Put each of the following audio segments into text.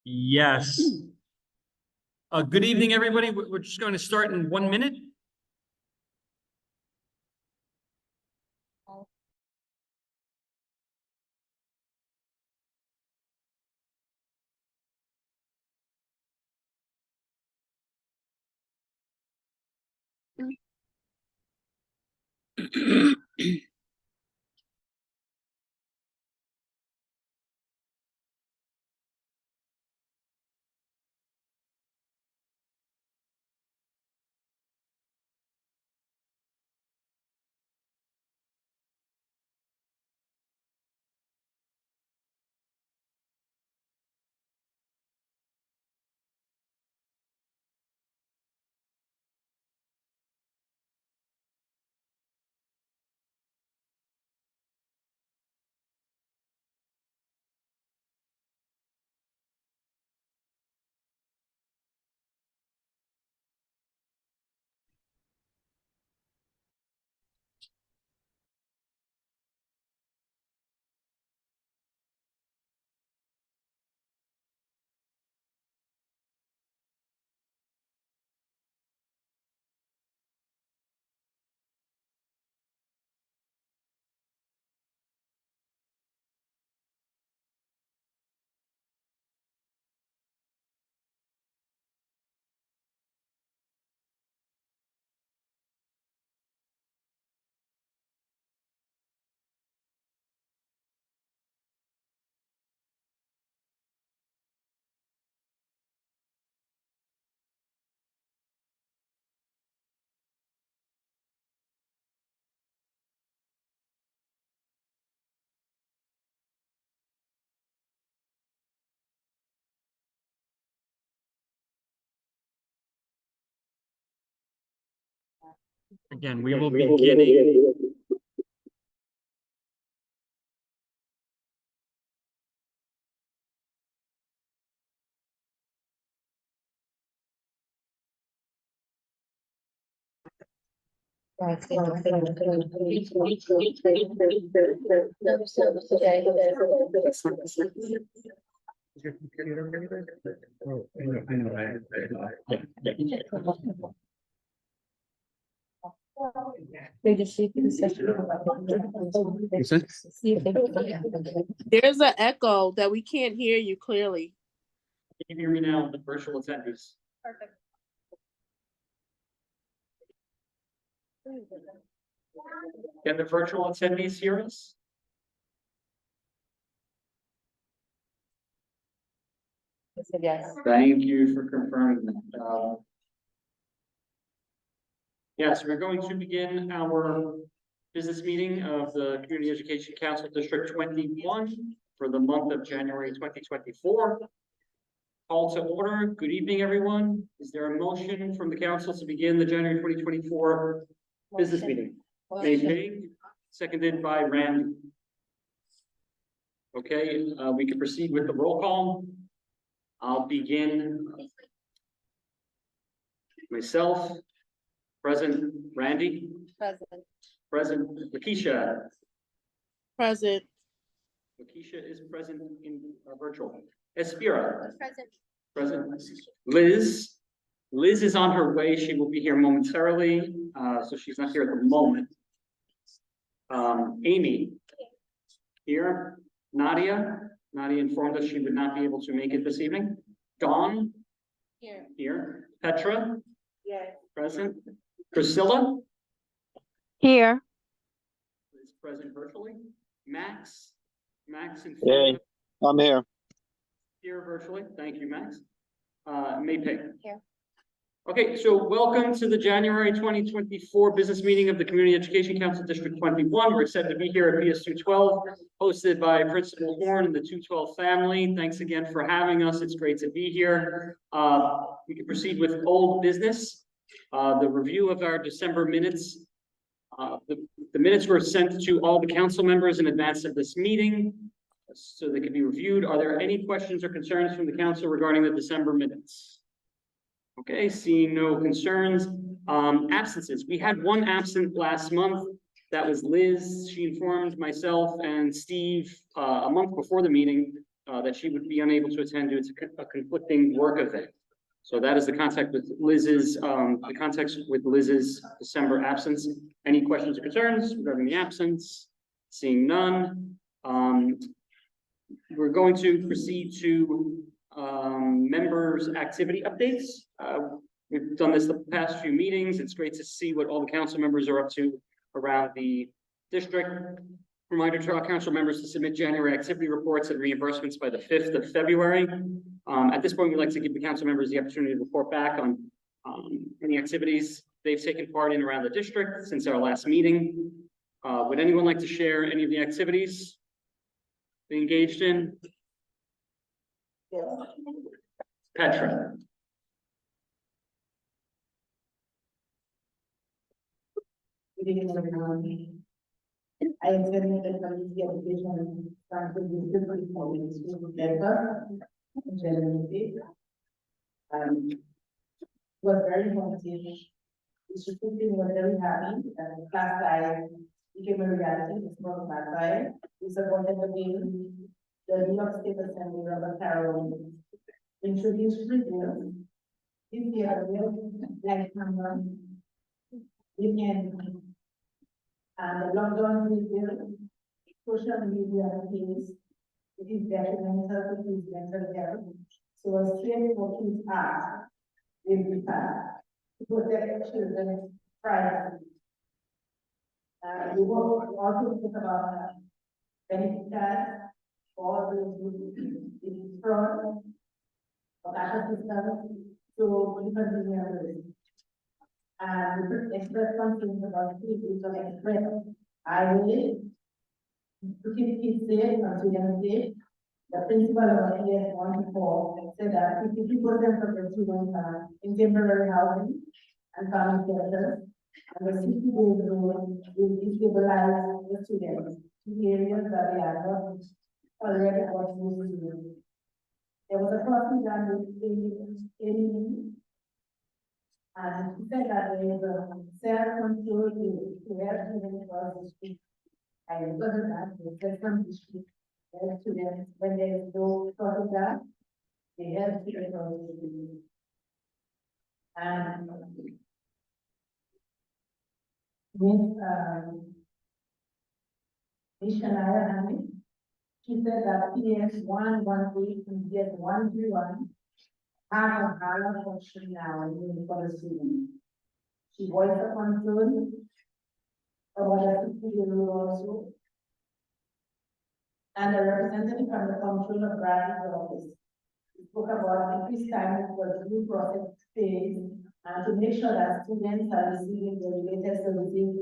Yes. Good evening, everybody. We're just going to start in 1 minute. Again, we will be beginning. There's an echo that we can't hear you clearly. Can you hear me now, the virtual attendees? Perfect. Can the virtual attendees hear us? Yes. Thank you for confirming that. Yes, we're going to begin our business meeting of the Community Education Council District 21 for the month of January 2024. Call to order. Good evening, everyone. Is there a motion from the council to begin the January 2024 business meeting? Made, seconded by Randy. Okay, we can proceed with the roll call. I'll begin myself. Present Randy. Present. Present Lakeisha. Present. Lakeisha is present in virtual. Espira. Present. Present. Liz. Liz is on her way. She will be here momentarily, so she's not here at the moment. Amy. Here. Nadia. Nadia informed us she would not be able to make it this evening. Dawn. Here. Here. Petra. Yes. Present. Priscilla. Here. Is present virtually. Max. Max informed Hey, I'm here. here virtually. Thank you, Max. Maypay. Here. Okay, so welcome to the January 2024 business meeting of the Community Education Council District 21. We're excited to be here at PS 212, hosted by Principal Horn and the 212 family. Thanks again for having us. It's great to be here. We can proceed with old business. The review of our December minutes. The minutes were sent to all the council members in advance of this meeting, so they can be reviewed. Are there any questions or concerns from the council regarding the December minutes? Okay, seeing no concerns. Absences. We had one absent last month. That was Liz. She informed myself and Steve a month before the meeting that she would be unable to attend due to a conflicting work event. So that is the context with Liz's December absence. Any questions or concerns regarding the absence? Seeing none, we're going to proceed to members' activity updates. We've done this the past few meetings. It's great to see what all the council members are up to around the district. Reminder to our council members to submit January activity reports and reimbursements by the 5th of February. At this point, we'd like to give the council members the opportunity to report back on any activities they've taken part in around the district since our last meeting. Would anyone like to share any of the activities they engaged in? Yes. Petra. Good evening, everyone. I extended the community education from the different colleagues to Deborah Moody. Was very positive. The students were very happy and class size became a reality. It's not class size. We supported the bill. The New York State Assembly, Robert Carroll, introduced free bills. This year, we have like number. We can the lockdown bill, social media case, it is detrimental to his mental health. So a straight for his act will be passed to protect children's privacy. We will also talk about benefit cards for those who fraud or data systems. So we continue with this. And express something about people to express. I will to keep kids safe and students safe. The principal of PS1 said that 52% of the students are in temporary housing and family shelters, and the 60 days rule will destabilize the students to areas that they are not already got used to. There was a crossing done with and he said that there is a self-control to where students cross the street. And because of that, the self-control where students, when there is no photograph, they help students cross the street. And Miss Shania Hamid, she said that PS118 and PS131 have a higher function now for the student. She voiced a concern about the 60-year-old also, and a representative from the Comptroller of Bradley's office spoke about increased time for the due process phase and to make sure that students are receiving the related services.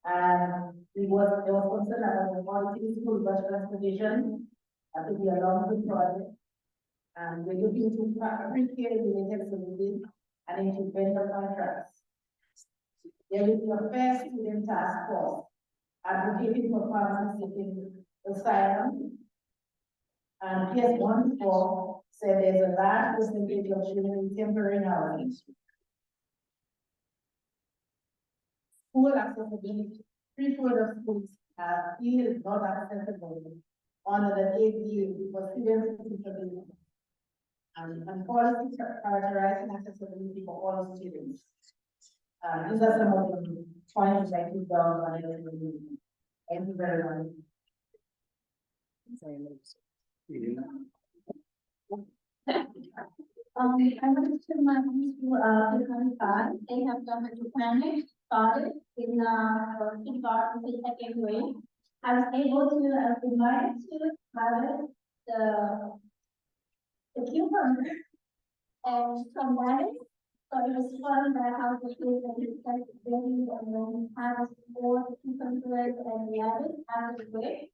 And there was concern about the quality school bus transportation that will be a long-term project. And we're looking to prepare related services and into vendor contracts. There will be a fair student task force advocating for farmers seeking asylum. And PS14 said there's a large percentage of children in temporary housing. School accessibility. 3/4 of schools feel not accessible under the ADA for students with disabilities. And policies characterizing accessibility for all students. These are some of the points that we've done on it. Thank you very much. I went to my school, 2005. They have done the planning, started in kindergarten to second grade. I was able to invite to pilot the cucumber, and from that, so it was fun that how the kids and the kids and then have more cucumbers and the others after the break.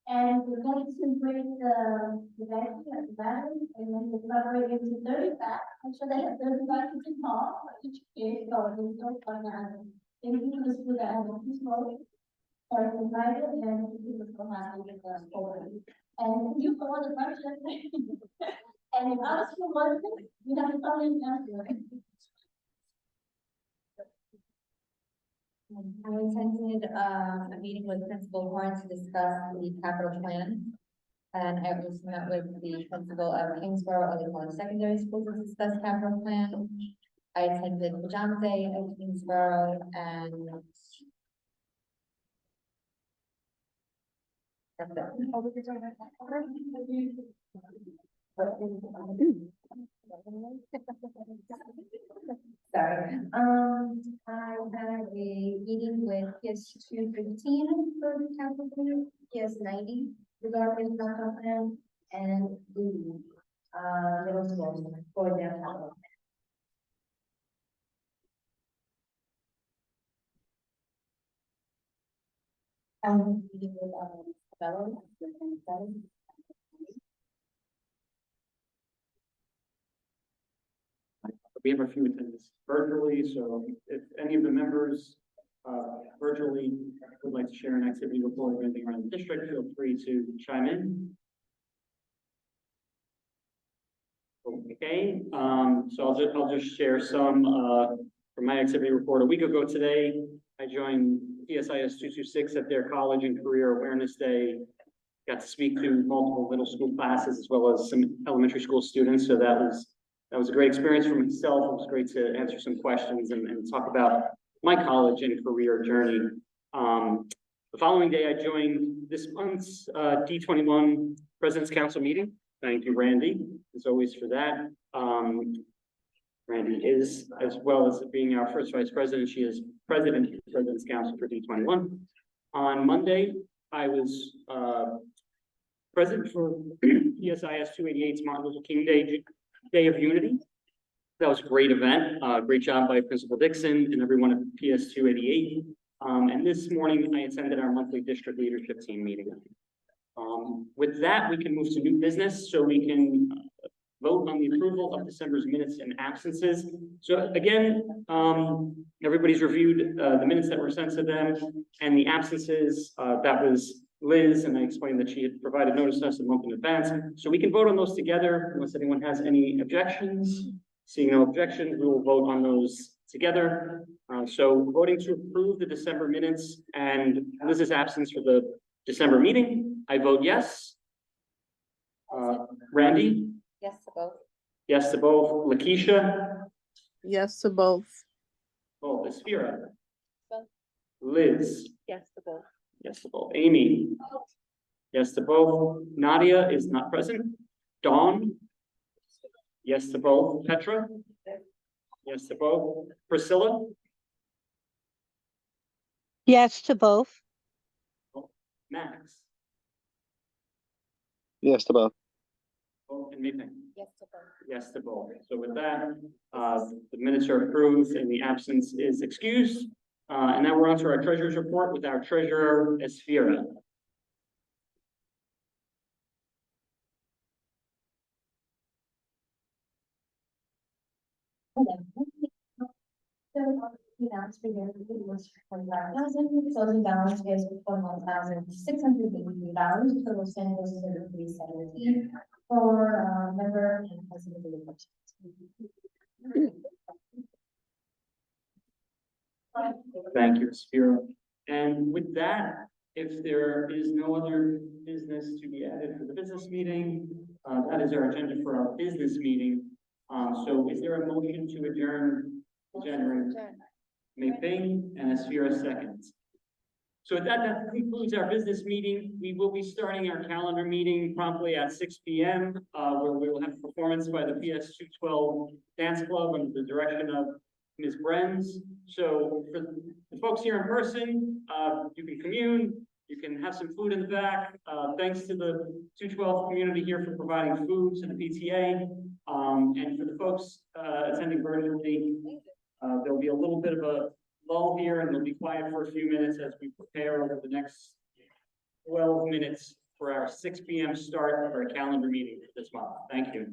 And we're going to break the vacuum at the battery and then we cover it into 30 packs. I'm sure they have 30 packs in small for each kid, so it's so fun. And thank you to the school that has a small or invited and we was so happy with the forward. And you go on the function. And if our school wasn't, we have to come in after. I attended a meeting with Principal Horn to discuss the capital plan. And I also met with the principal of Kingsborough Early College Secondary School to discuss capital plan. I attended Pajama Day at Kingsborough and that's Sorry, I had a meeting with PS215 for the capital plan, PS90 regarding the capital plan, and the middle school for their capital. Meeting with fellows. We have a few attendants virtually, so if any of the members virtually would like to share an activity report or anything around the district, feel free to chime in. Okay, so I'll just share some from my activity report. A week ago today, I joined PSIS 226 at their College and Career Awareness Day. Got to speak to multiple middle school classes as well as some elementary school students. So that was a great experience for myself. It was great to answer some questions and talk about my college and career journey. The following day, I joined this month's D21 President's Council meeting. Thank you, Randy, as always, for that. Randy is, as well as being our first vice president, she is president of the President's Council for D21. On Monday, I was present for PSIS 288's Martin Luther King Day of Unity. That was a great event. Great job by Principal Dixon and everyone at PS 288. And this morning, I attended our monthly district leadership team meeting. With that, we can move to new business so we can vote on the approval of December's minutes and absences. So again, everybody's reviewed the minutes that were sent to them and the absences. That was Liz, and I explained that she had provided notice to us a month in advance. So we can vote on those together unless anyone has any objections. Seeing no objections, we will vote on those together. So voting to approve the December minutes and Liz's absence for the December meeting, I vote yes. Randy? Yes to both. Yes to both. Lakeisha? Yes to both. Both. Aspira? Both. Liz? Yes to both. Yes to both. Amy? Yes to both. Nadia is not present. Dawn? Yes to both. Petra? Yes to both. Priscilla? Yes to both. Max? Yes to both. Both. And Miping? Yes to both. Yes to both. So with that, the minutes are approved and the absence is excused. And now we're on to our treasurer's report with our treasurer, Aspira. So, finance figure was $45,000, closing balance is $41,683, total spending was $317 for member and president of the budget. Thank you, Aspira. And with that, if there is no other business to be added for the business meeting, that is our agenda for our business meeting. So is there a motion to adjourn January? Mei-Ping and Aspira seconds. So with that concludes our business meeting. We will be starting our calendar meeting promptly at 6 p.m. Where we will have a performance by the PS 212 Dance Club under the direction of Ms. Brenz. So for the folks here in person, you can commune, you can have some food in the back. Thanks to the 212 community here for providing food to the PTA. And for the folks attending virtually, there'll be a little bit of a lull here and they'll be quiet for a few minutes as we prepare over the next 12 minutes for our 6 p.m. start of our calendar meeting for this month. Thank you.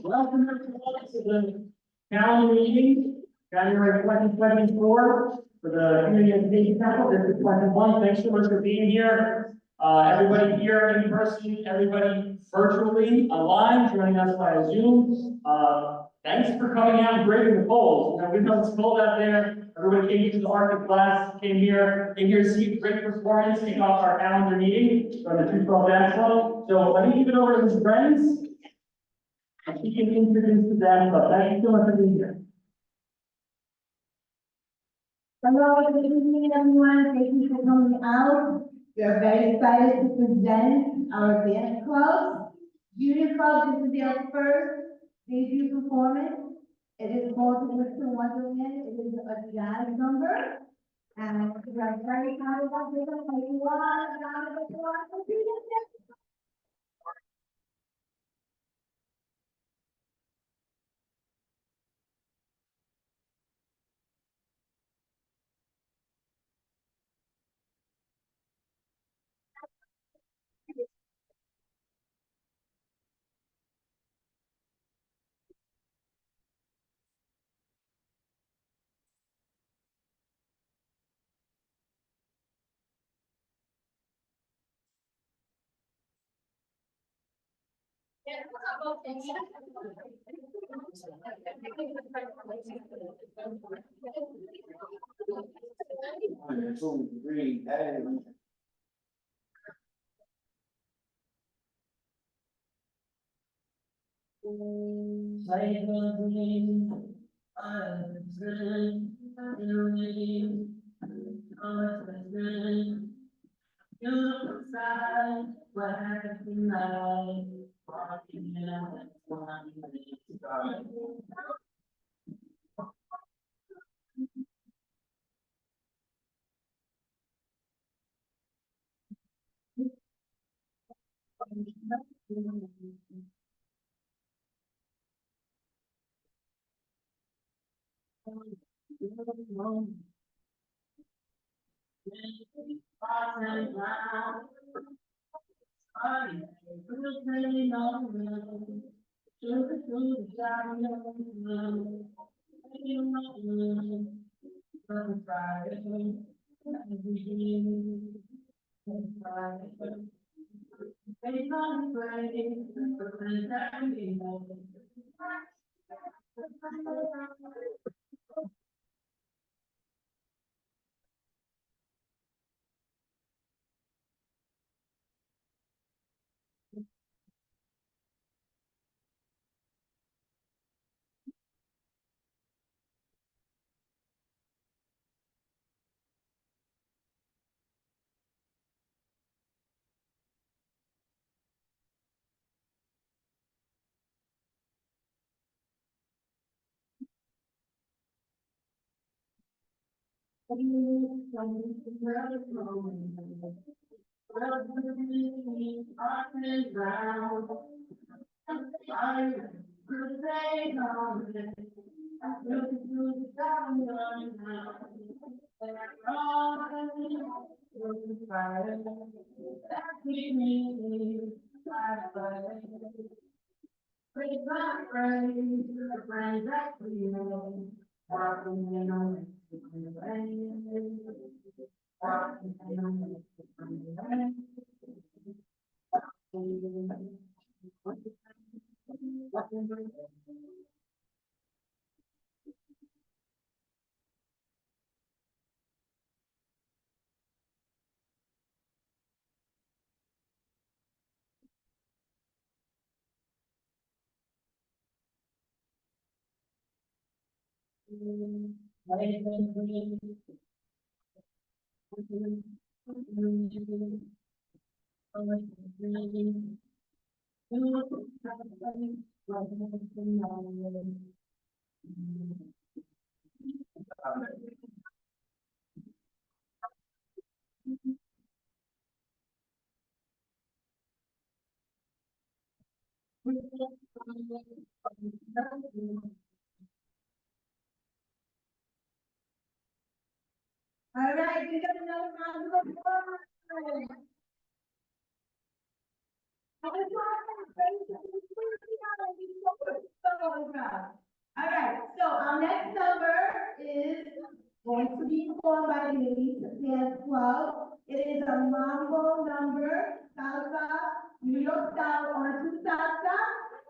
Welcome everyone to the calendar meeting, January 2024, for the Community Education Council, District 21. Thanks so much for being here. Everybody here in person, everybody virtually online, joining us via Zoom. Thanks for coming out and breaking the polls. You know, we know it's cold out there. Everybody came to the Arctic class, came here to see a great performance, kick off our calendar meeting from the 212 Dance Club. So let me give it over to his friends. She can introduce the dance club. Thank you so much for being here. Hello, good evening, everyone. Thank you for coming out. We are very excited to present our dance club. Junior Club, this is their first debut performance. It is called Mr. Wonderland. It is a jazz number. And we are very proud of this. One, two, three, and. All right, give them another round of applause. All right, so our next number is going to be performed by the ladies dance club. It is a mambo number, salsa, New York style on two salsa,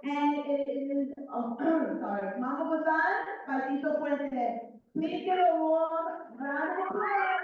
and it is, sorry, Mambo Bazan by Tito Puente. Please give a warm round of applause.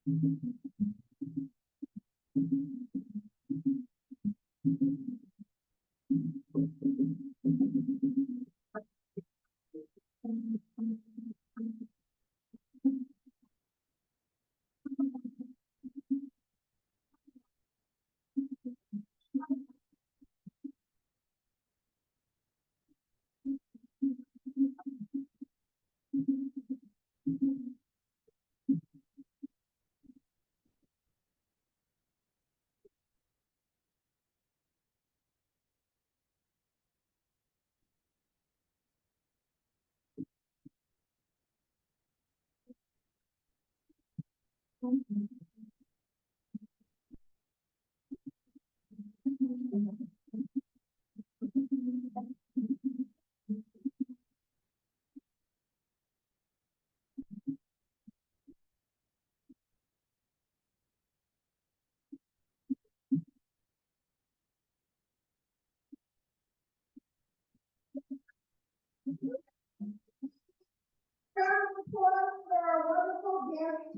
Round of applause for our wonderful guests.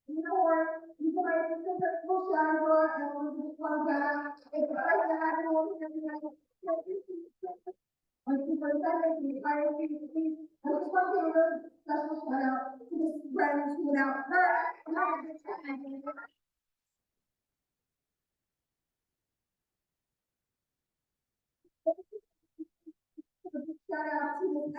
You know what? You can like the principal shower and we'll just one down. It's like that. Like the first time we hired you, please. I just want to give a really special shout out to Miss Friends without her. Shout out to Miss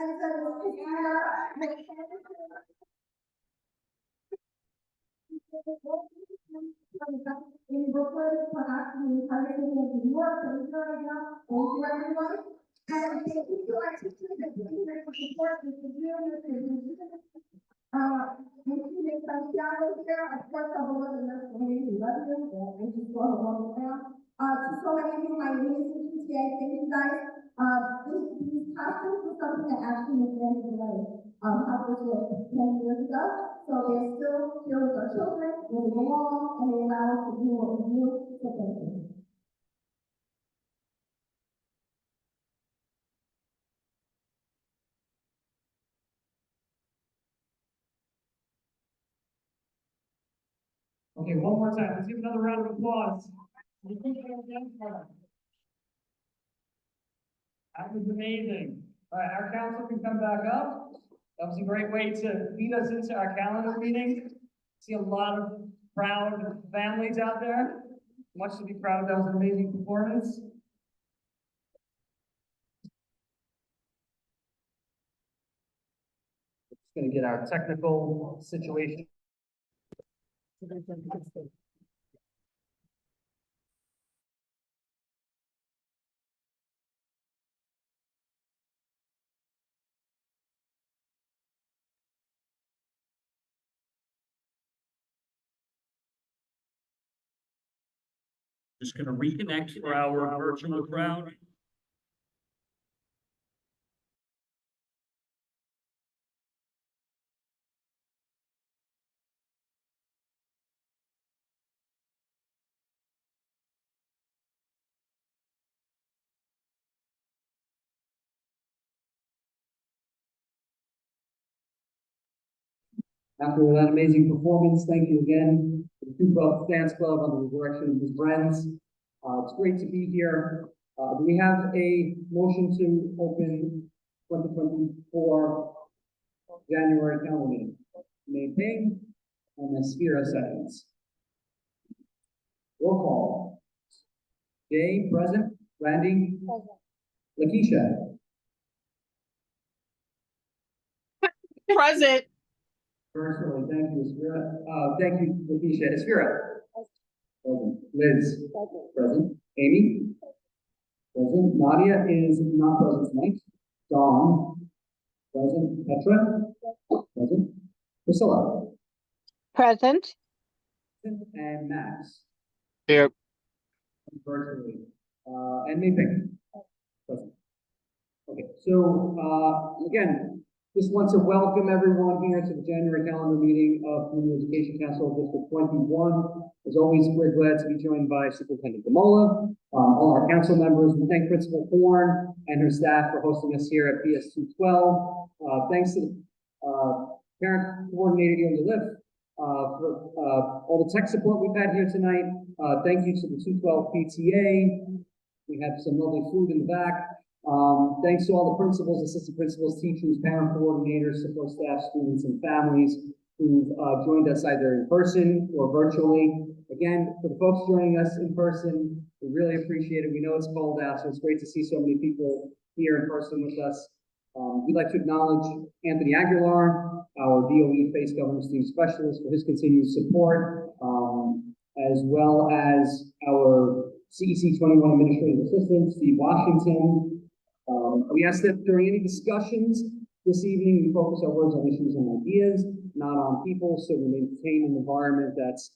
in Brooklyn, perhaps in the country of New York, so here right now, thank you everyone. And thank you to our teachers that are here for support with the juniors and thank you, Miss Santiago here, of course, I will love you, we love you, and thank you for all the way down. To so many of you, my amazing PTA, thank you guys. These costumes were something that actually Miss Andy helped us with 10 years ago. So they're still here with our children, they belong, and they allow us to do what we do. So thank you. Okay, one more time. Let's give another round of applause. That was amazing. All right, our council can come back up. That was a great way to lead us into our calendar meeting. See a lot of proud families out there. Much to be proud of. That was an amazing performance. Just gonna get our technical situation. Just gonna reconnect for our virtual crowd. After that amazing performance, thank you again to the 212 Fans Club under the direction of Ms. Brenz. It's great to be here. Do we have a motion to open 2024 January calendar meeting? May Ping and Ms. Spira seconds. Roll call. Jay, present. Randy? Present. Lakeisha? Present. Personally, thank you, Spira. Thank you, Lakeisha. Spira? Present. Liz? Present. Amy? Present. Nadia is not present tonight. Dawn? Present. Petra? Present. Priscilla? Present. And Max? Here. Virtually. And Mei Ping? Present. Okay, so, again, Just want to welcome everyone here to the January calendar meeting of Community Education Council District 21. As always, we're glad to be joined by Superintendent Gamola, all our council members. We thank Principal Horn and her staff for hosting us here at PS 212. Thanks to the parent coordinator here in the lift for all the tech support we've had here tonight. Thank you to the 212 PTA. We have some lovely food in the back. Thanks to all the principals, assistant principals, teachers, parent coordinators, support staff, students, and families who've joined us either in person or virtually. Again, for the folks joining us in person, we really appreciate it. We know it's cold out, so it's great to see so many people here in person with us. We'd like to acknowledge Anthony Aguilar, our DOE Face Governance Team Specialist, for his continued support, as well as our CEC21 Administrative Assistant, Steve Washington. We ask that during any discussions this evening, we focus our words on issues and ideas, not on people, so we maintain an environment that's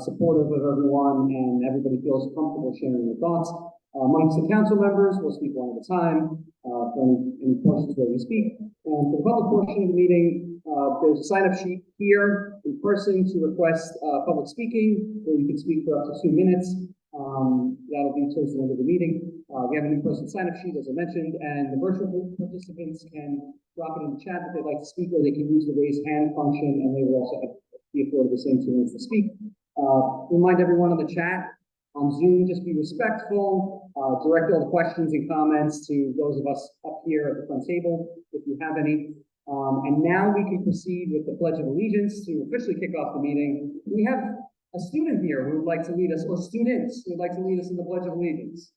supportive of everyone and everybody feels comfortable sharing their thoughts. Amongst the council members, we'll speak one at a time for any portions where we speak. And for the public portion of the meeting, there's a sign-up sheet here in person to request public speaking, where you can speak for up to 2 minutes. That'll be towards the end of the meeting. We have an in-person sign-up sheet, as I mentioned, and the virtual participants can drop it in the chat if they'd like to speak, or they can use the raise hand function, and they will also be afforded the same 2 minutes to speak. Remind everyone on the chat on Zoom, just be respectful, direct all the questions and comments to those of us up here at the front table, if you have any. And now we can proceed with the Pledge of Allegiance to officially kick off the meeting. We have a student here who would like to lead us, or students who would like to lead us in the Pledge of Allegiance.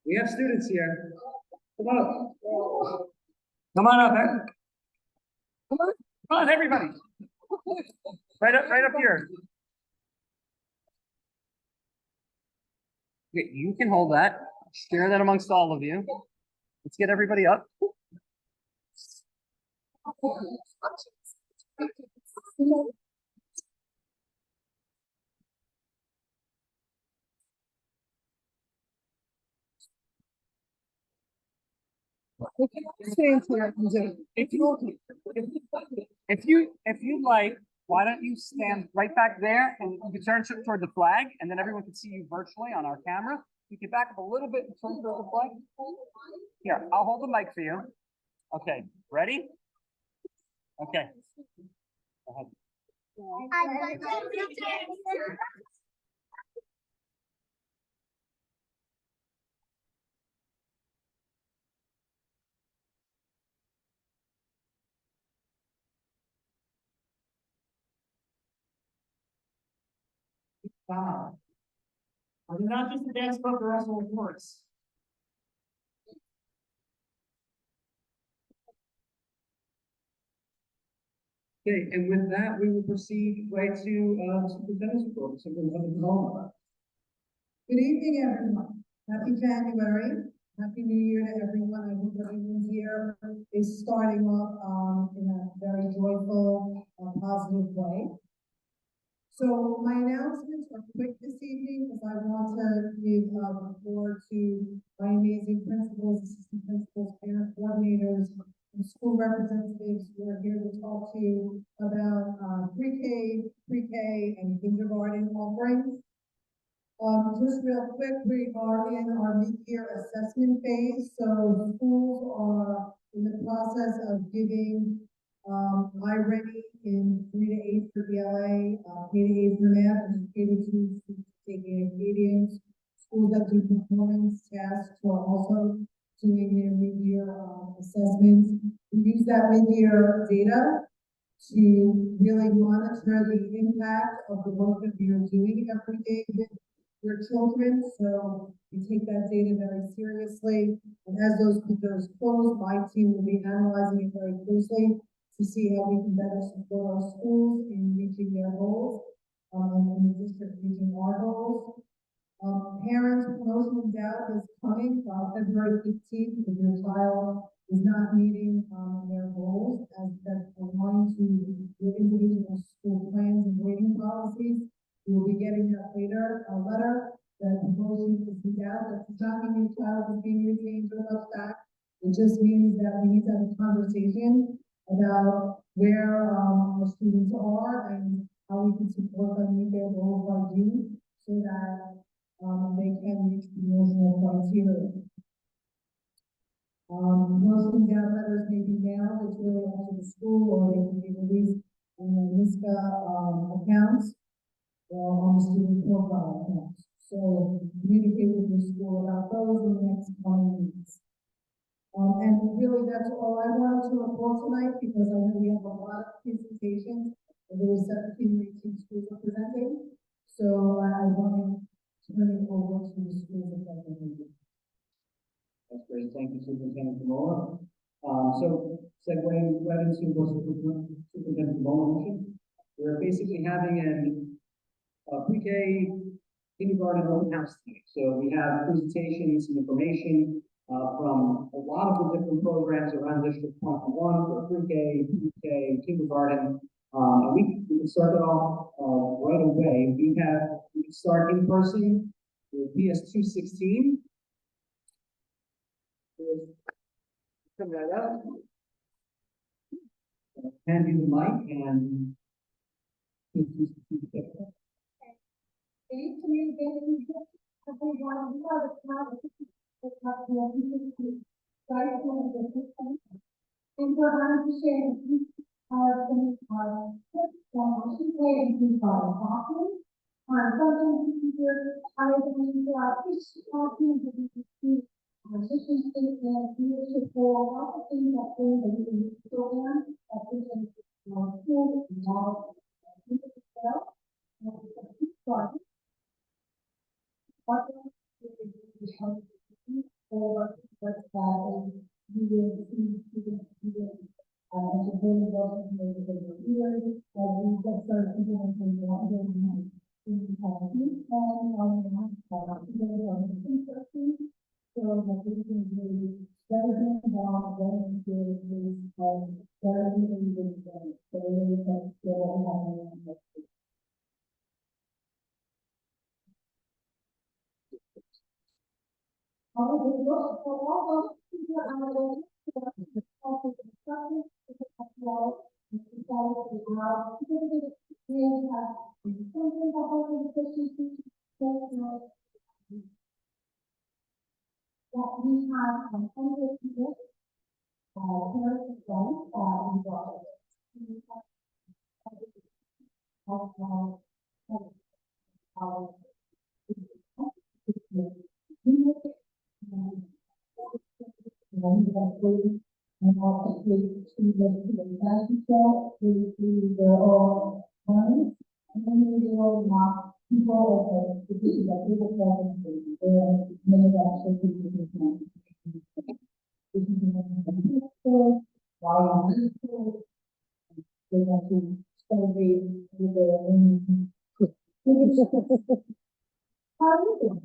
We have students here. Come on up. Come on up. Come on, everybody. Right up here. Okay, you can hold that. Share that amongst all of you. Let's get everybody up. If you like, why don't you stand right back there and you can turn toward the flag, and then everyone can see you virtually on our camera. You can back up a little bit and turn toward the flag. Here, I'll hold the mic for you. Okay, ready? Okay. Go ahead. Wow. We're not just a dance club, we're also awards. Okay, and with that, we will proceed right to superintendent's report. Superintendent Gamola. Good evening, everyone. Happy January. Happy New Year to everyone. I hope everyone here is starting off in a very joyful, positive way. So my announcements are quick this evening because I want to give the floor to my amazing principals, assistant principals, parent coordinators, and school representatives who are here to talk to you about pre-K, and kindergarten offerings. Just real quick, we are in our mid-year assessment phase, so schools are in the process of giving iReady in 3 to 8 for ELA, K to 8 for math, and K to 2 taking Acadians. Schools that do performance tasks are also doing their mid-year assessments. We use that mid-year data to really monitor the impact of the work that we are doing every day with your children. So we take that data very seriously. And as those windows close, my team will be analyzing it very closely to see how we can better support our schools in reaching their goals, and the district reaching our goals. Parents' promotion and doubt is coming February 15th if your child is not meeting their goals as that align to your individual school plans and grading policies. You will be getting that later, a letter that promotion is in doubt. That does not mean your child is being retained or left back. It just means that we need to have a conversation about where, our students are and how we can support them meet their goals by June, so that, they can reach the emotional criteria. Most of the letters may be mailed, it's really up to the school, or they can be released in the NISCA, accounts, or on the student profile accounts. So communicate with the school about those in the next coming weeks. And really, that's all I wanted to report tonight, because I know we have a lot of presentations, and there were 17 or 18 schools are presenting. So I want to turn it over to the schools if that's okay. That's great. Thank you, Superintendent Demola. So segueing right into what Superintendent Demola mentioned, we're basically having a pre-K kindergarten open house tonight. So we have presentations and information from a lot of the different programs around District 21 for pre-K, pre-K, kindergarten. And we can start it off right away. We can start in person with PS216. Come right up. Hand you the mic and. And we're going to share some something here, I mission statement, leadership goal, lots of things that bring the leadership program, that brings them school, knowledge, and itself. What or what's that you will see students and to bring those individual leaders, and we get started implementing what we're doing in the and on the so that we can really better than involved, better than good, better than good, so really that's what we're having. We have some hundred people, parents and friends, involved. And also they're all ones, and then they will not people of the people that people present, they're many actually while they want to celebrate with their own. How are you doing?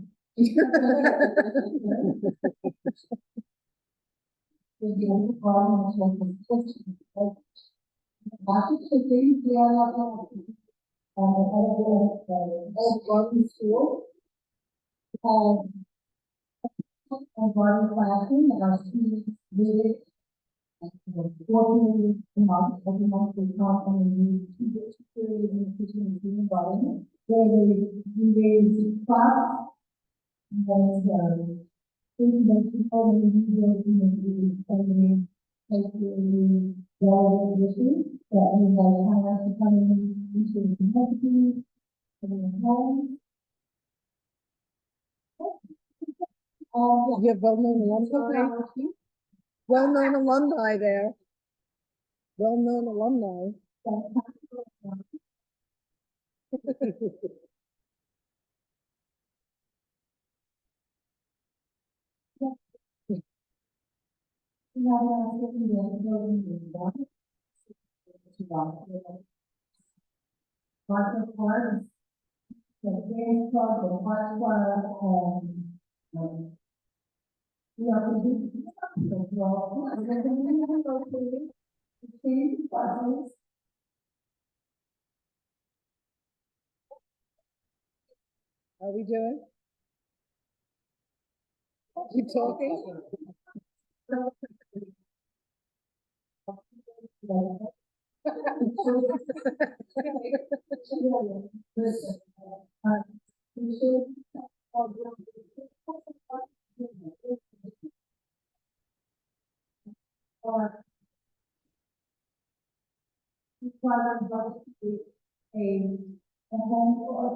School. And garden classroom, and our students really 14 months, every month we come and we do period in the kitchen and food environment, where we raise crops, and then food that people may be working in the culturally relevant issues that we have to come into the community, and the home. You have well-known alumni. Well-known alumni there. Well-known alumni. How we doing? Keep talking. A home for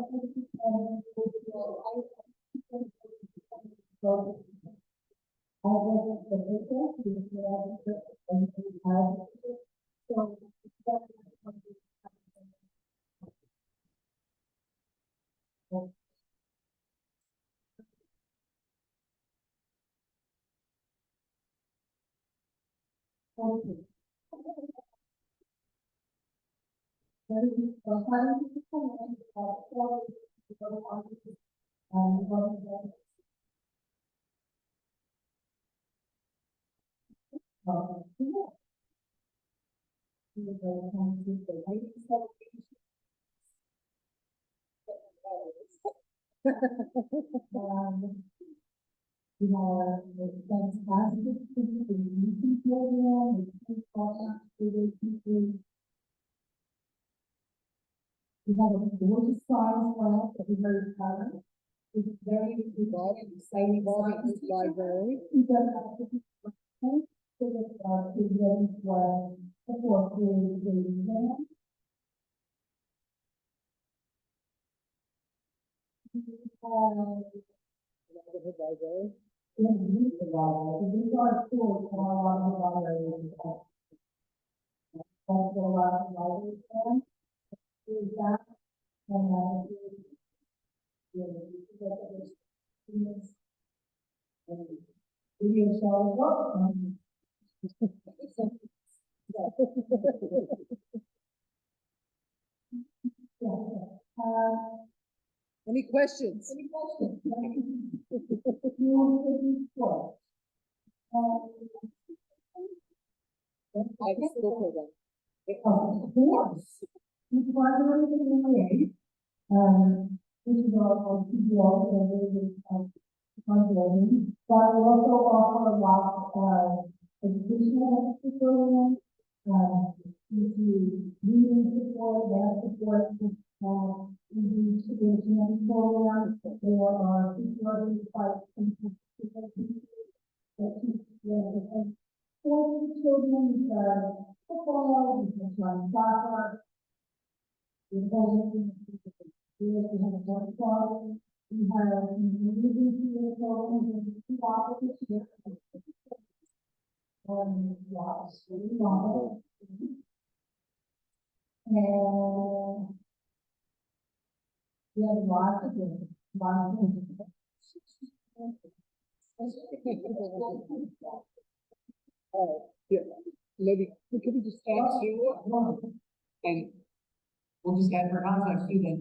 we have a fantastic meeting program, we have a gorgeous science lab that we're very proud of. It's very exciting. Involving the library. We've done activities for kids, so that kids ready for the fourth grade exam. These are schools for a lot of libraries. Also, a lot of libraries there. Is that, and video show work. Any questions? Any questions? You want to do what? I can still put them. Of course. We collaborated in the way. This is our CDL, but we also offer a lot of educational programs, reading support, math support, we do educational programs. There are tutorials by for the children, football, soccer. We have one club, we have music programs, and two offices here. Yes, we love it. And we have lots of things, Here, maybe, could we just ask you, and We'll just add for context too, that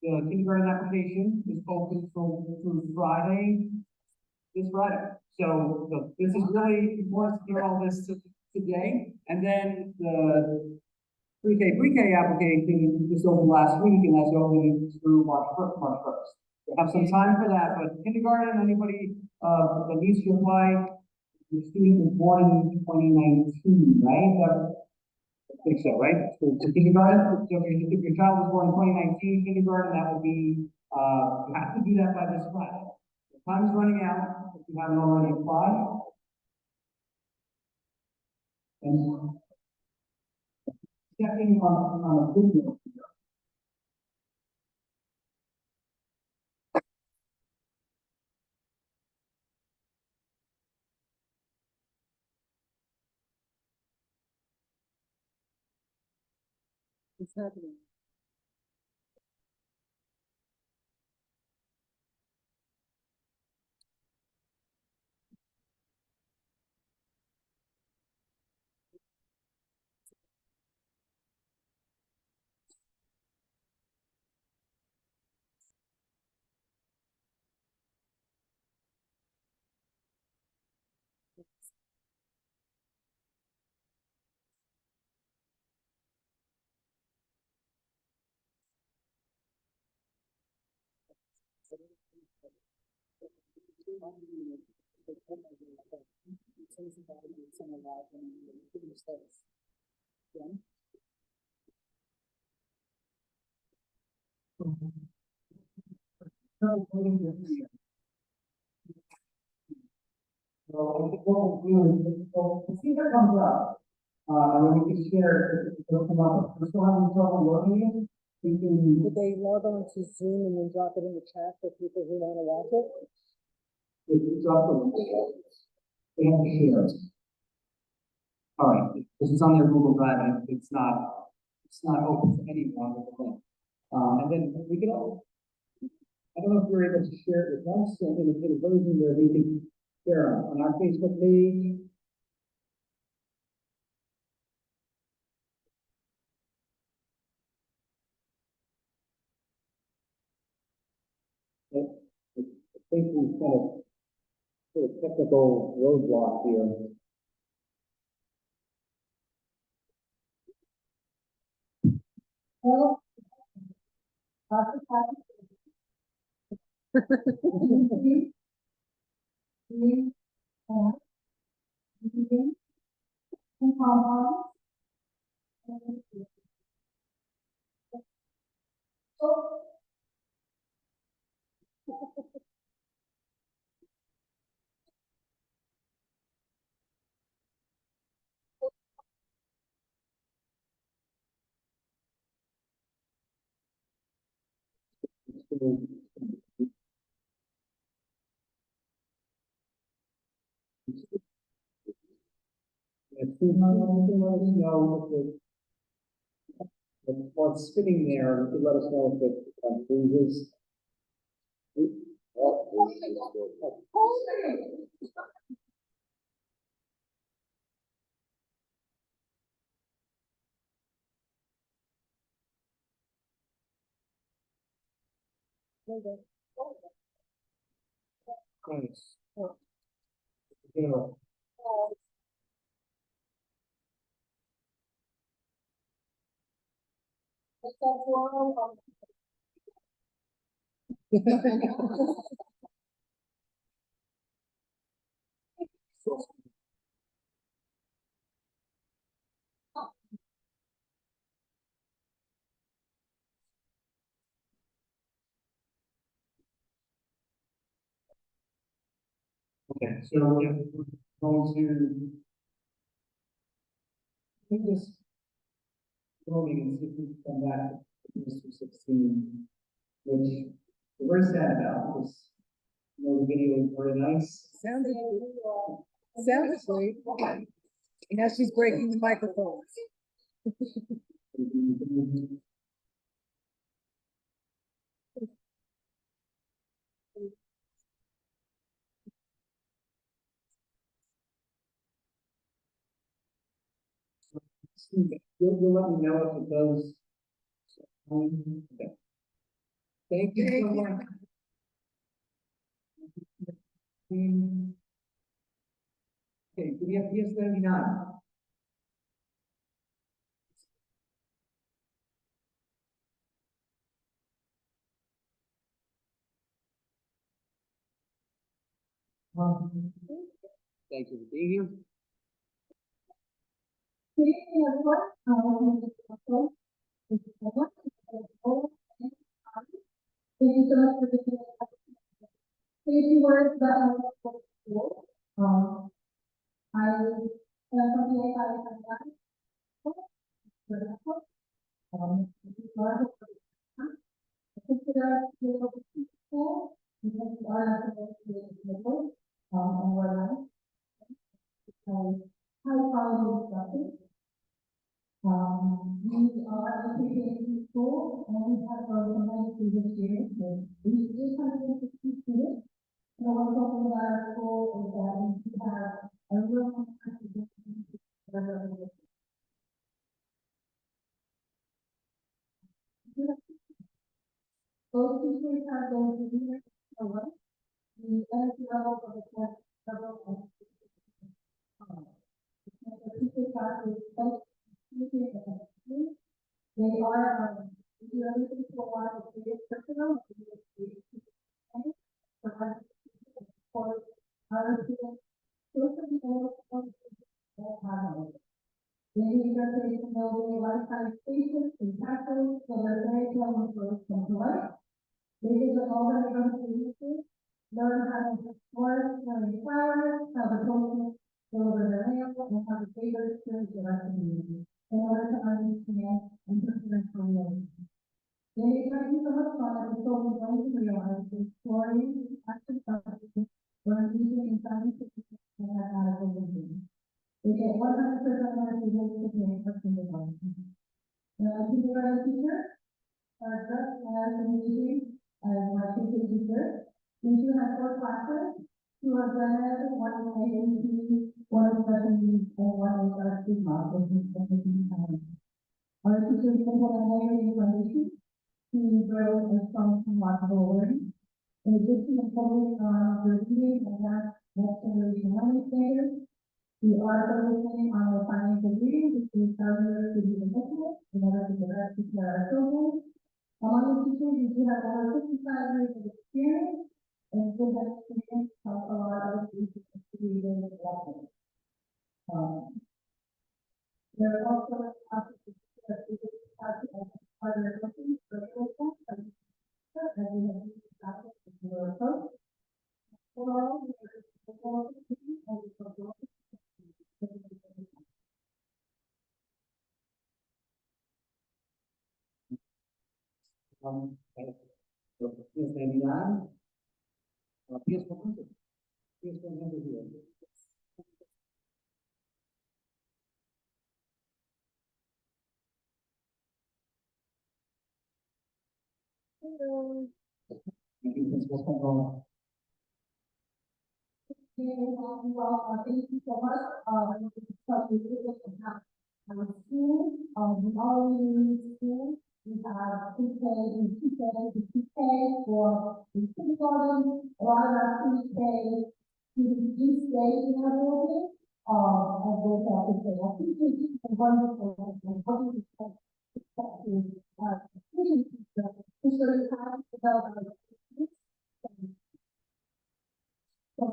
the kindergarten application is open through Friday, this Friday. So this is really important to hear all this today. And then the pre-K application just opened last week, and that's open through March 1st. We have some time for that, but kindergarten, anybody that needs to apply, your student was born in 2019, right? I think so, right? So kindergarten, so if your child was born in 2019, kindergarten, that would be, you have to do that by this Friday. The time is running out, if you haven't already applied. And checking on a video. it's happening. So I think what we'll do is, we'll see if it comes up, and then we can share it, if it'll come up. If we're still having trouble loading it, we can. Would they log on to Zoom and then drop it in the chat for people who want to watch it? It's up to them. They have to share it. All right, because it's on their Google Drive, and it's not open to anyone with the link. And then we can all, I don't know if you're able to share it with us in a version where we can share on our Facebook page. I think we've got a sort of technical roadblock here. Well, If you let us know if what's spinning there, you could let us know if it freezes. Nice. Yeah. Okay, so if we're going to take this voting and see if we can come back to Mr. 16, which we're very sad about because the video is very nice. Sounds great. Now she's breaking the microphone. You'll let me know if it does. Okay. Thank you so much. Okay, do we have PS99? Thank you for being here. Thank you so much for being here. Say a few words about my school. I something like I consider school because we are not supposed and we're not. High quality instruction. We are educating school and we have organized this year with 860 students. So what's happening at our school is that we have a real those teachers have those leaders for what? The energy level of the class level of the teachers are they are if you are looking for a lot of creative personnel, for our students, those are the Maybe you're taking over lifetime patients and tackles, so they're very close to control. Maybe you're already going to use learn how to work, learn flowers, how to focus, deliver their mail, and how to cater to the rest of the community. In order to understand and prepare for real. They may find so much fun that it's only going to realize the stories, active substances, learn using and scientific and mathematical thinking. They get 100% of the students to pay for kindergarten. Now, kindergarten teachers are just as amazing as my teacher teacher. We do have 4 classes, 2 are general, 1 is AAC, 1 is special needs, and 1 is our student model, which is special talent. Our teachers can put on their information to grow and strong from remarkable learning. In addition to focusing on the reading and next generation learning standards, we are focusing on the financial reading, which is failure to be effective in order to direct to our children. Among the teachers, we do have over 55 years of experience, and with that experience help a lot of students to be very effective. There are also opportunities that we can start to partner looking for social as we have used practice with your approach. Overall, we are Yes, maybe not. PS100. PS100 here. Hello. Thank you, Principal Control. Thank you so much. Our school, we already school, we have pre-K, for the kindergarten, a lot of our pre-K, students do stay in our building, and those are pre-K. I think it's a wonderful, students, to show you how to develop our students. So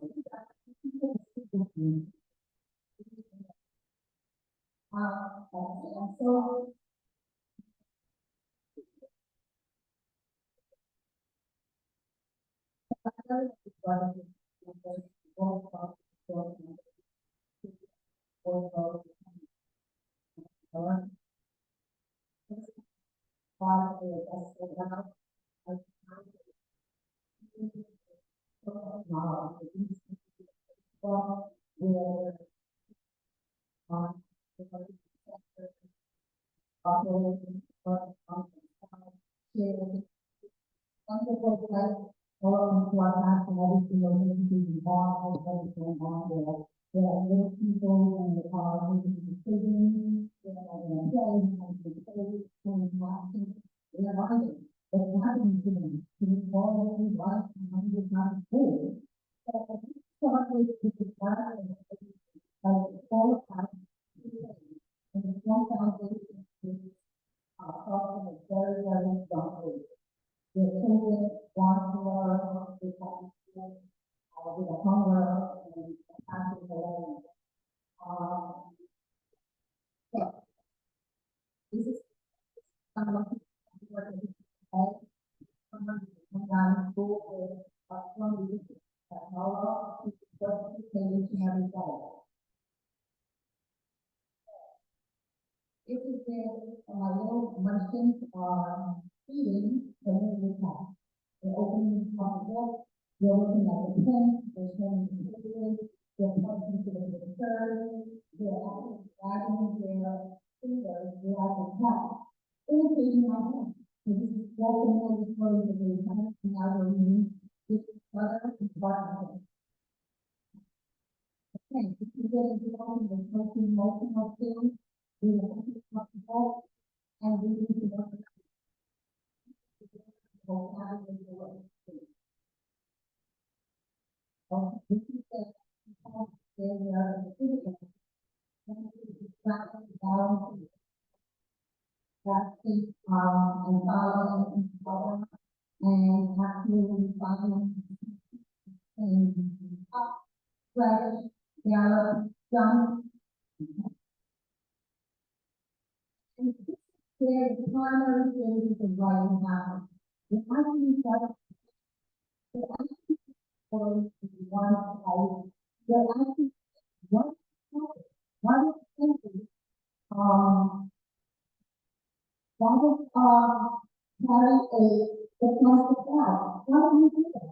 If it's little merchants are feeding, then we have. They're opening the book, they're looking at the pen, they're showing the videos, they're talking to the third, they're wagging their fingers, they're at the top. Imitating my hand. So this is walking over the story that they have in our room, with each other and partnership. Okay, if you get into the social emotional skills, we will keep up and we need to work vocabulary. This is the practice and follow and actually follow and up, fresh, yellow, jump. And their primary thing is writing down. The actually does, the actually for one side, the actually one thing, that is, carry a domestic out. Why do you do that?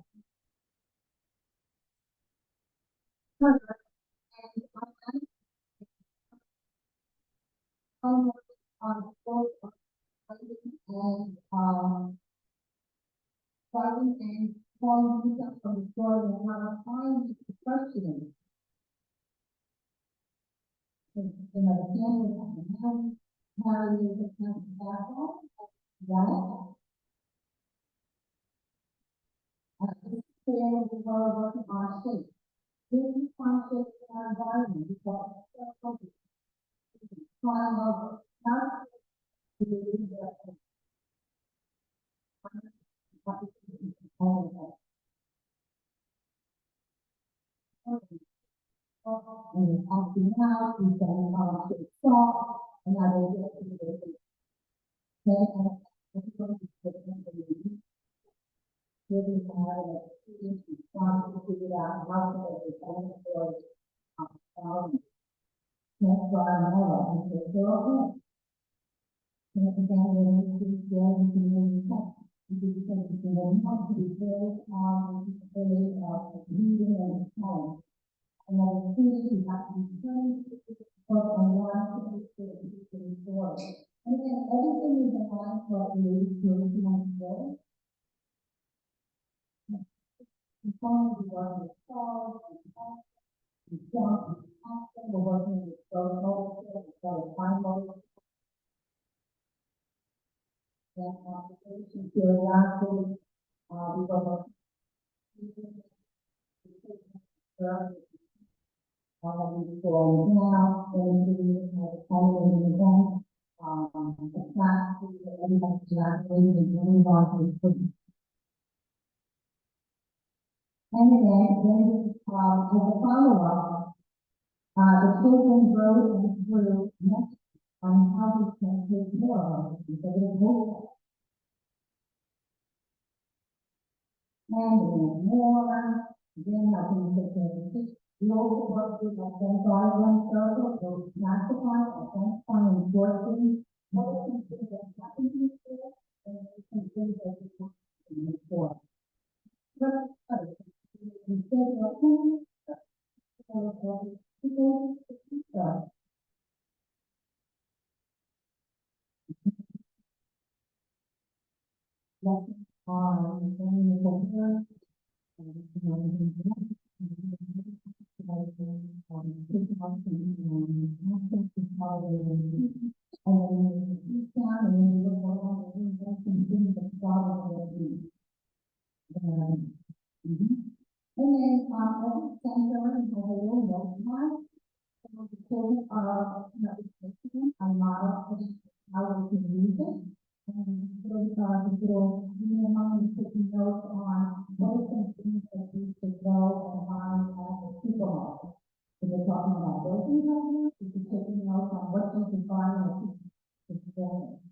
On both and starting and falling from the floor and how to find the question. You know, the family of the man, how you the kind of background, right? This is clear the world working on shape. This is conscious in our environment because trying over how to do the and acting out, we can stop, and I will get to the really have a student response to figure out how to get the that's why I know that it's okay. And again, when you see the other thing because you want to be very reading and home. And then the students you have to be trained but on one to be forward. And again, everything is in line for you to understand. The phone, you work with calls, you jump, we're working with those motives, time motives. And application, curiosity, we go for now, and we have a following event, a class, everybody's graduating and move on to the. And again, as a follow-up, the children wrote and drew next on how we can take more of it, because it is and more, then I can take it. We also work with identifying circle, so classify, identify, and enforcing what is considered happening in the school, and what is considered as in the school. Lesson on the and then, every center has a little website. So the children are, a model of how we can use it. And those are the little, taking notes on what are some things that we should go and buy at the supermarket. So they're talking about grocery items, we should take notes on what you can buy at the supermarket.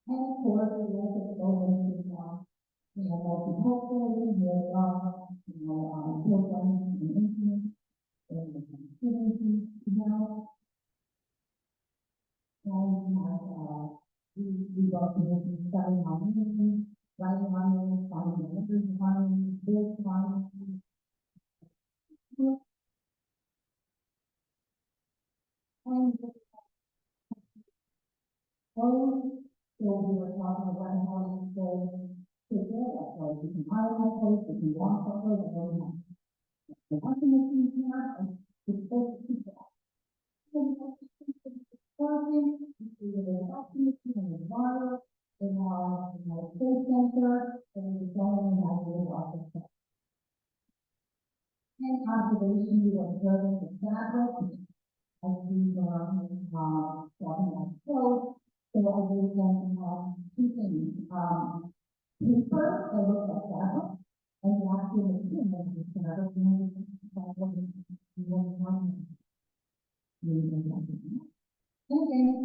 And of course, we also go into, multicultural, programs and influence, we got to do study on music, writing on music, finding images on music, build on music. And so we were talking about how to take care of that place. You can hire that place, if you want that place, or not. The other thing you have is supposed to keep that. Water, in our state center, and the zoning and our office. And observation, we were observing the fabric, as we were, talking about clothes. So I gave them, two things, first, I looked at fabric, and actually, the fabric, and then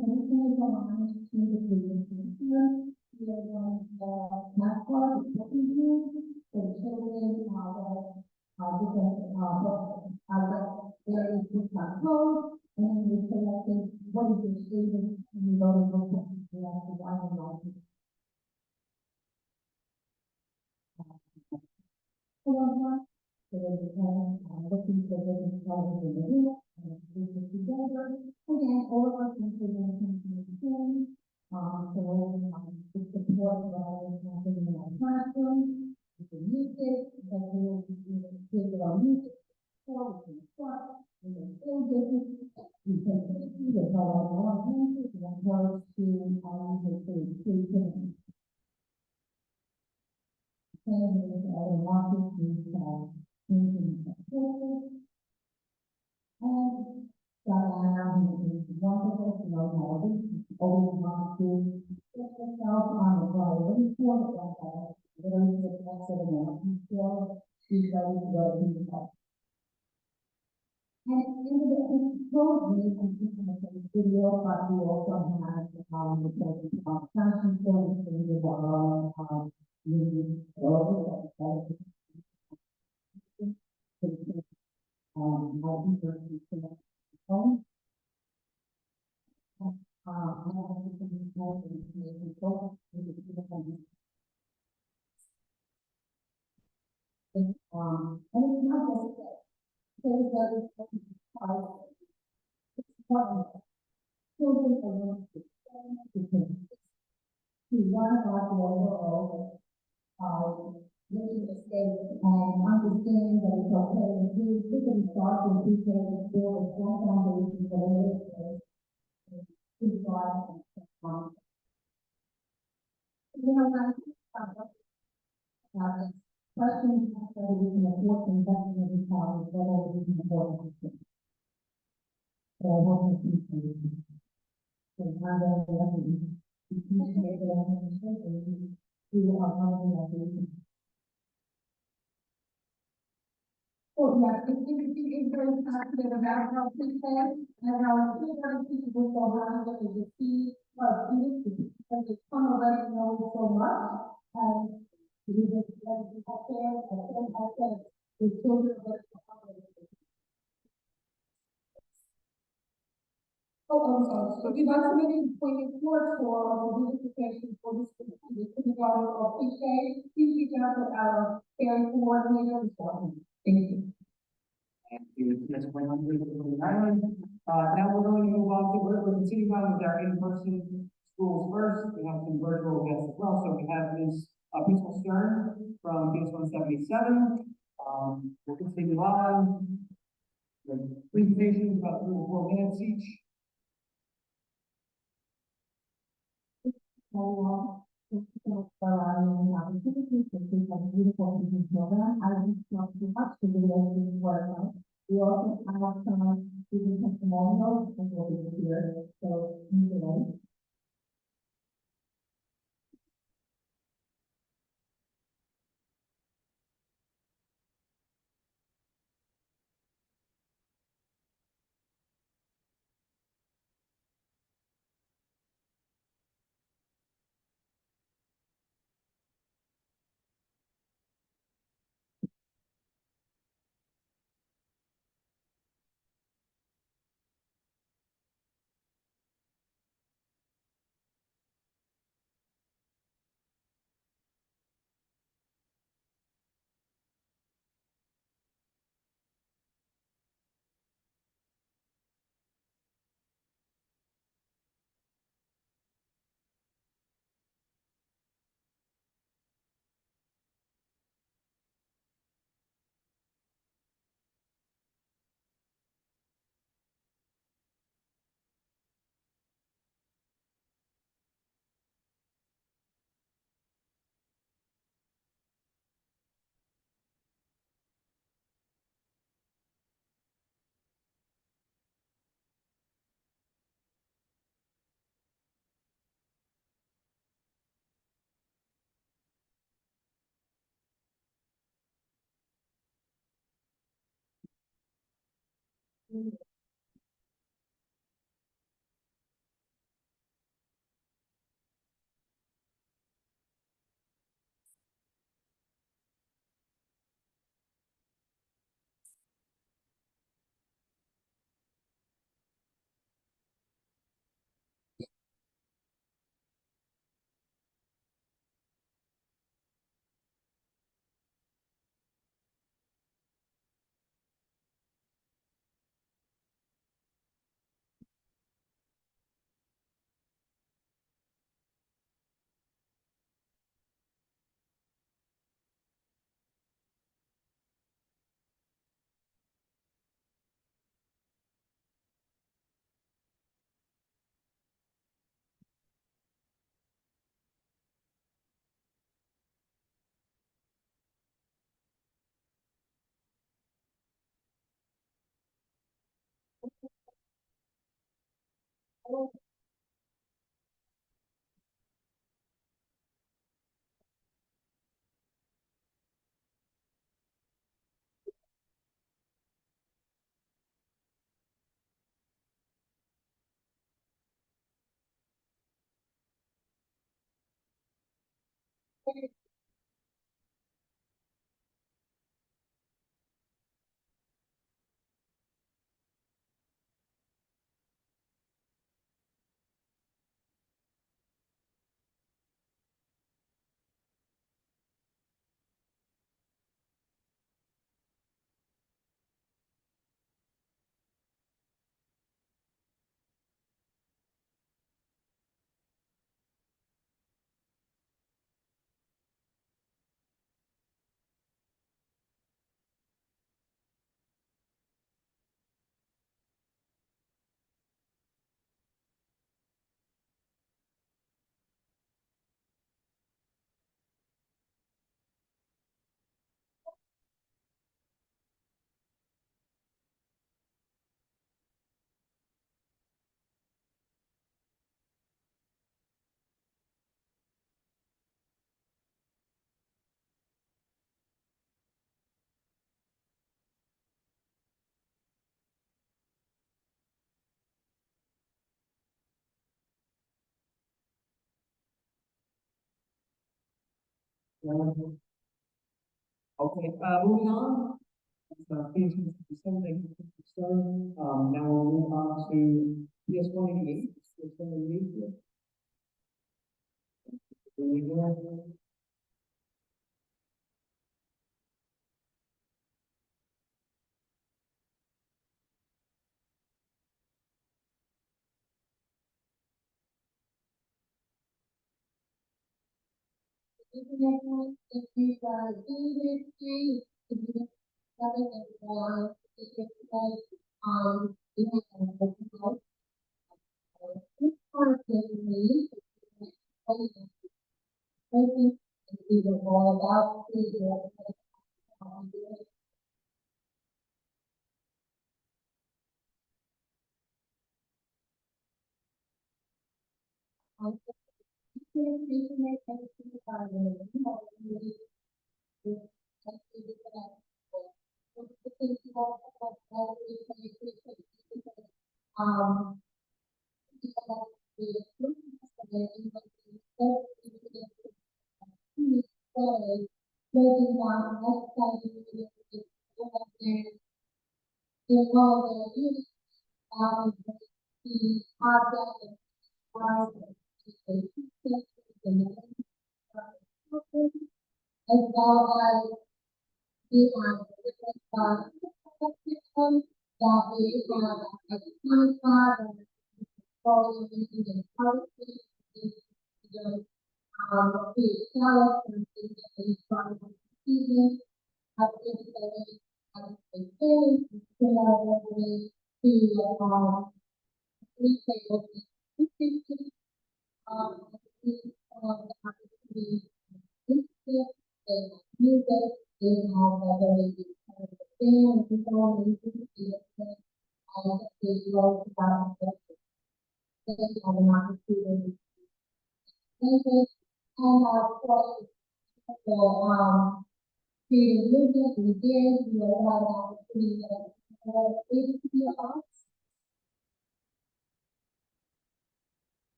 put on hold, and then we selected what is the student, and we voted for the one license. So they became, looking for the development in the room, and we put together, again, all of us in the room, to support rather than having in our classroom, with the music, that we will give our music, so we can start, we can build it, we can see the how our music, and approach to our music creativity. And other markets, we have thinking of courses, and Diana is wonderful to know how we always want to get yourself on the priority for the very successful American skill, she's ready to go to the top. And in the proposed video, but we also have the present fashion service and the music, all of it. And it's not just that. There's other things, children are going to learn about the overall, making mistakes and understanding that it's okay to do, we can start with detail and build a strong foundation for the to God. You know, when I think about this, questions that we can afford to invest in the child is whether it is important. So I hope that you can. So how do I love you? You can make it a mistake and you are probably like you. Oh, yes, it's very passionate about how to say, and how to people go around that they see what students, because they come already know so much, and we just let it out there, and I said, the children are oh, I'm sorry, so if you'd like to make an appointment for the visitation for this, the kindergarten or PK, please reach out to our parent coordinator. Thank you. And that's going on with the island. Now we're going to move on to, we're continuing on with our in-person schools first. We have some virtual guests as well. So we have Ms. Principal Stern from PS 177. We'll continue on. The presentations about 3 or 4 minutes each. Thank you for allowing me the opportunity to speak on the beautiful evening program. I just want to much to do this work. We also have some student testimonials and we'll be here. So enjoy. Okay, moving on. Please, something, now we'll move on to PS 188.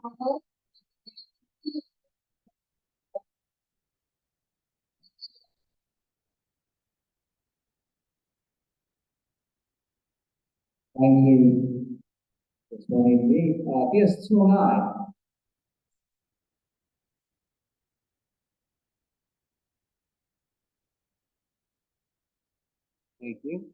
Thank you. This morning, PS 209. Thank you.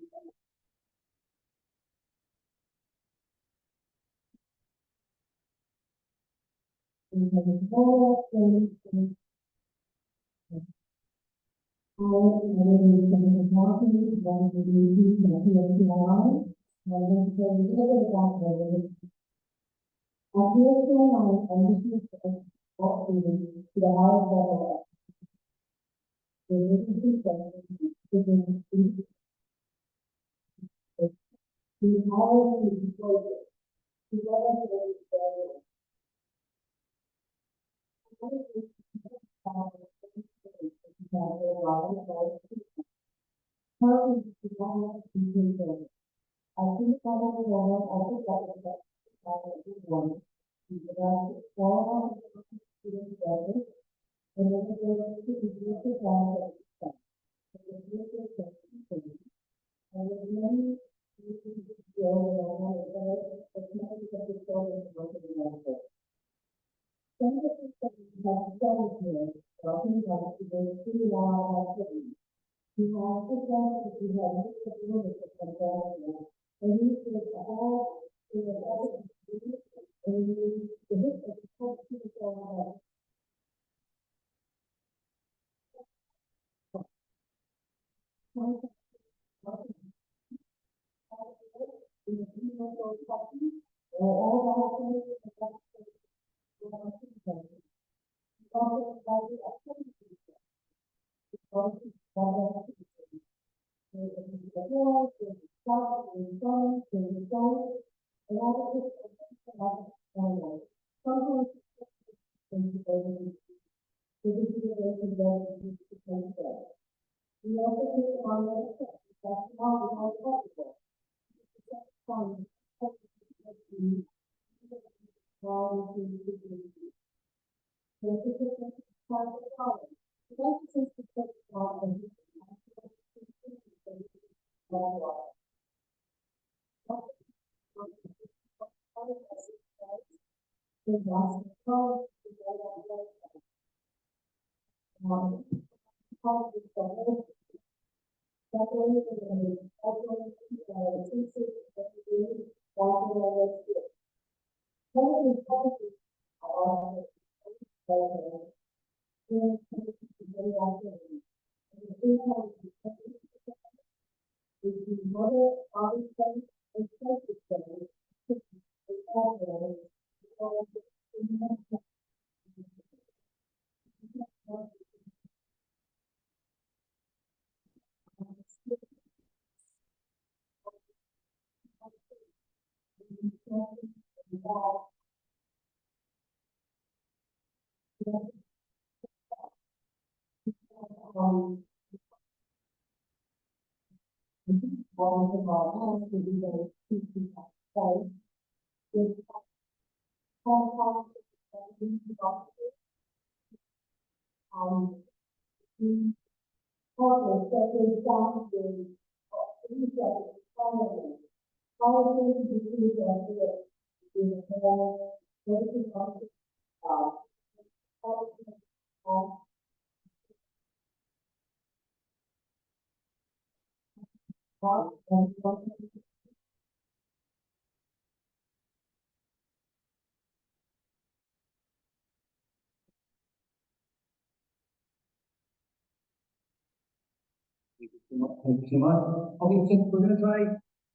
Thank you so much. Okay, so we're gonna try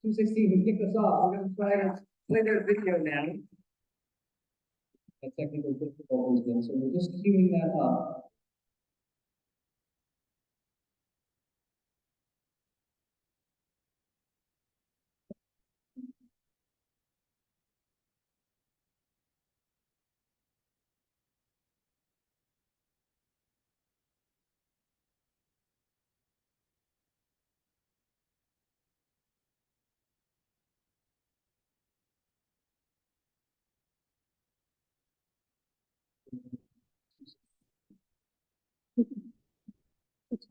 216 to kick us off. We're gonna try to play their video now. A technical difficulties then, so we're just queuing that up.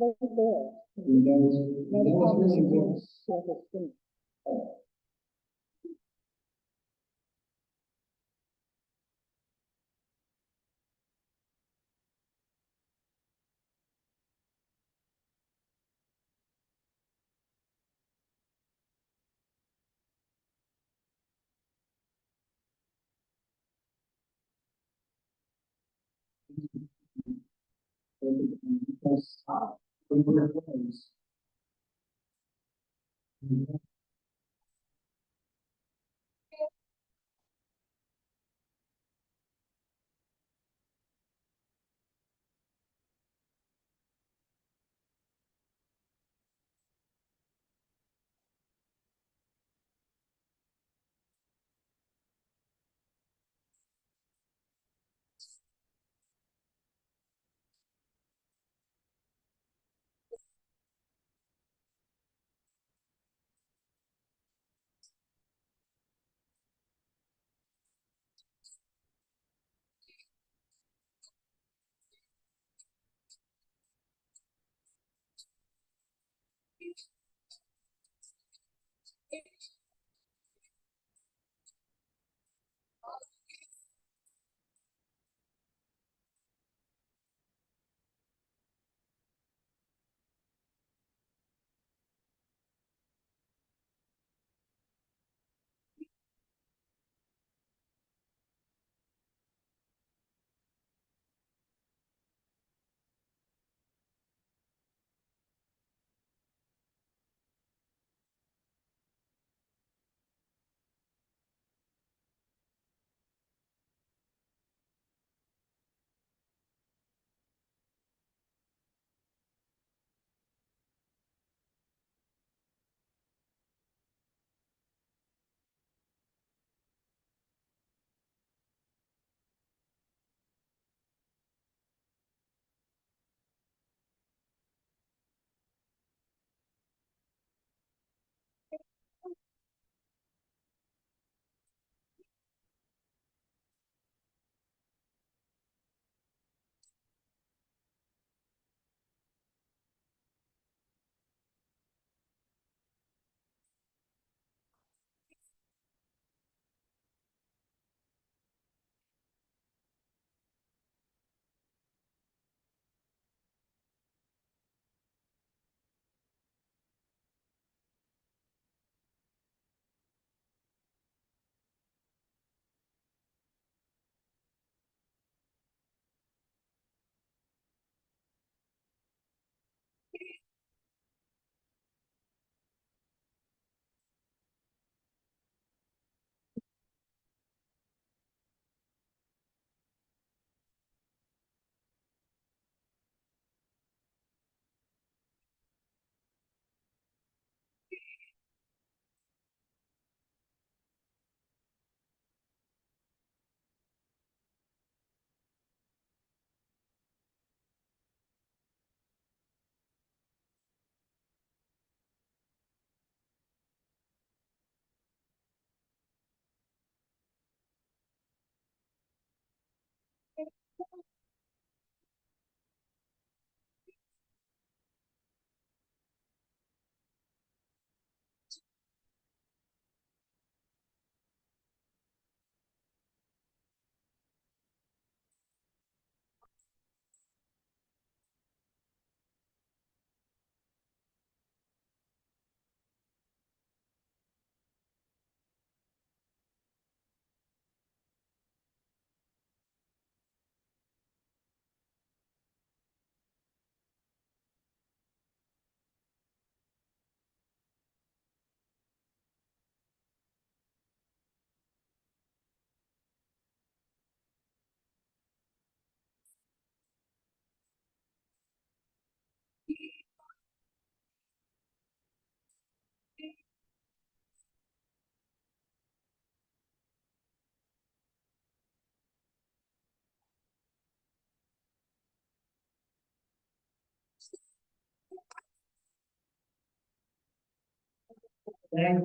right there. That was really good. Circle thing. Thank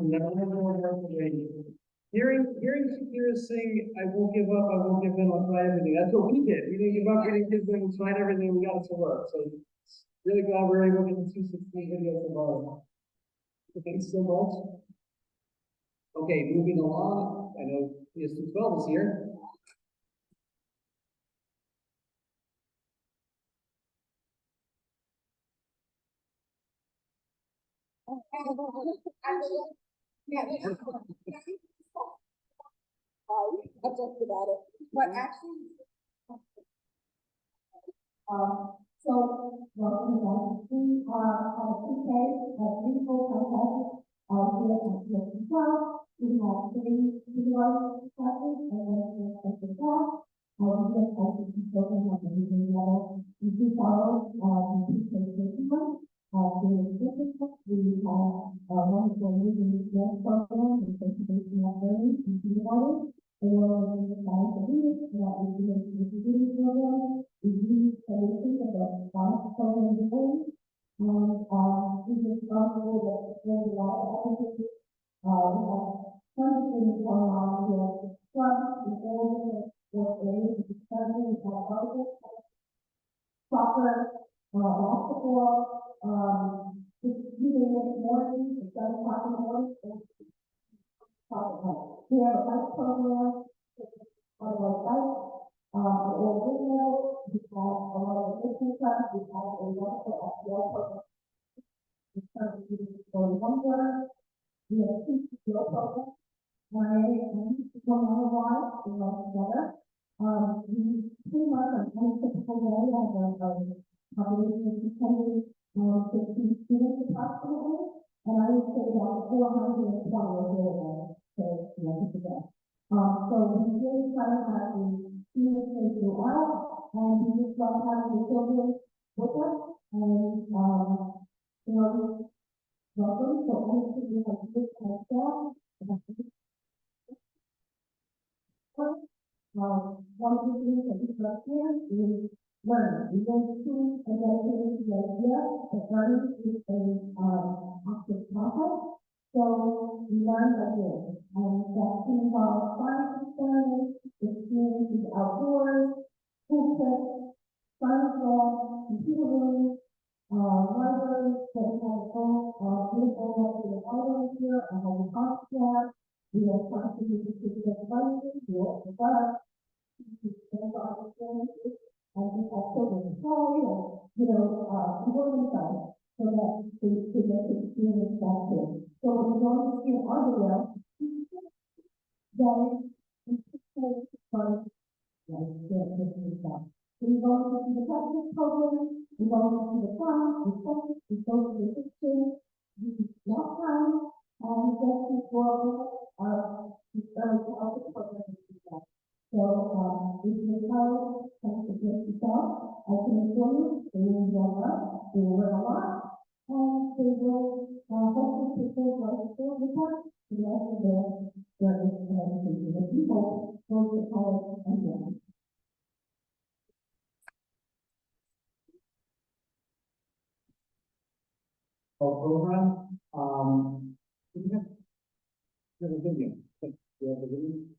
you. Hearing Shakira sing, I won't give up, I won't give in, I'll try everything. That's what we did. We didn't give up, we didn't give in, we tried everything, we got it to work. So Really glad we're able to get the 216 videos tomorrow. Thanks so much. Okay, moving along, I know PS212 is here. I talked about it, but actually. So, welcome back. We are on a PK, a beautiful contest, here at PS12. We have 3 videos classes, and then we have the class. We just have to keep focusing on the reading level. We do follow, the CEC21. We have, wonderful reading guest program, the presentation of learning, and kindergarten. Or the science of reading, that is the reading program. We use everything of the science program today. And, we just responsible that there's a lot of activities. We have tons of things going on here. Plus, the older, what areas of study, we have articles, soccer, basketball, just using it morning, it's 7 o'clock in the morning. We have a bike program, on our bike, or video, we have a lot of fishing clubs, we have a wonderful FPL program. We currently for wonder, we have 2 skill programs, one and one on the wall, we love together. We pretty much on any typical day have a population of 615 students approximately, and I would say about 420 available to the end of the day. So we really try to have the students stay throughout, and we just love having the children with us, and, you know, welcome, so anything you have to do for staff. One of the things that we love here is learning. We go to and dedicated to the idea that learning is a, active process. So we learn by doing, and that can involve science experiments, experiences outdoors, school trips, science lab, computer rooms, libraries that we have full, beautiful the library here, and have a art lab. We have classes with the devices, we have the bus, hands-on experiences, and we have children play, and, you know, work inside, so that they get to experience that too. So we're going to see our video, then we fun, like, this is that. So we're going to see the practice program, we're going to see the fun, the stuff, we go to the history, we last time, and just before the early childhood program. So, if you know, come to get yourself, I can assure you, they will enjoy us, they will learn a lot, and they will, hopefully people like to stay with us, the rest of their education, the people go to college and beyond. Our program, we have a video. We have a video.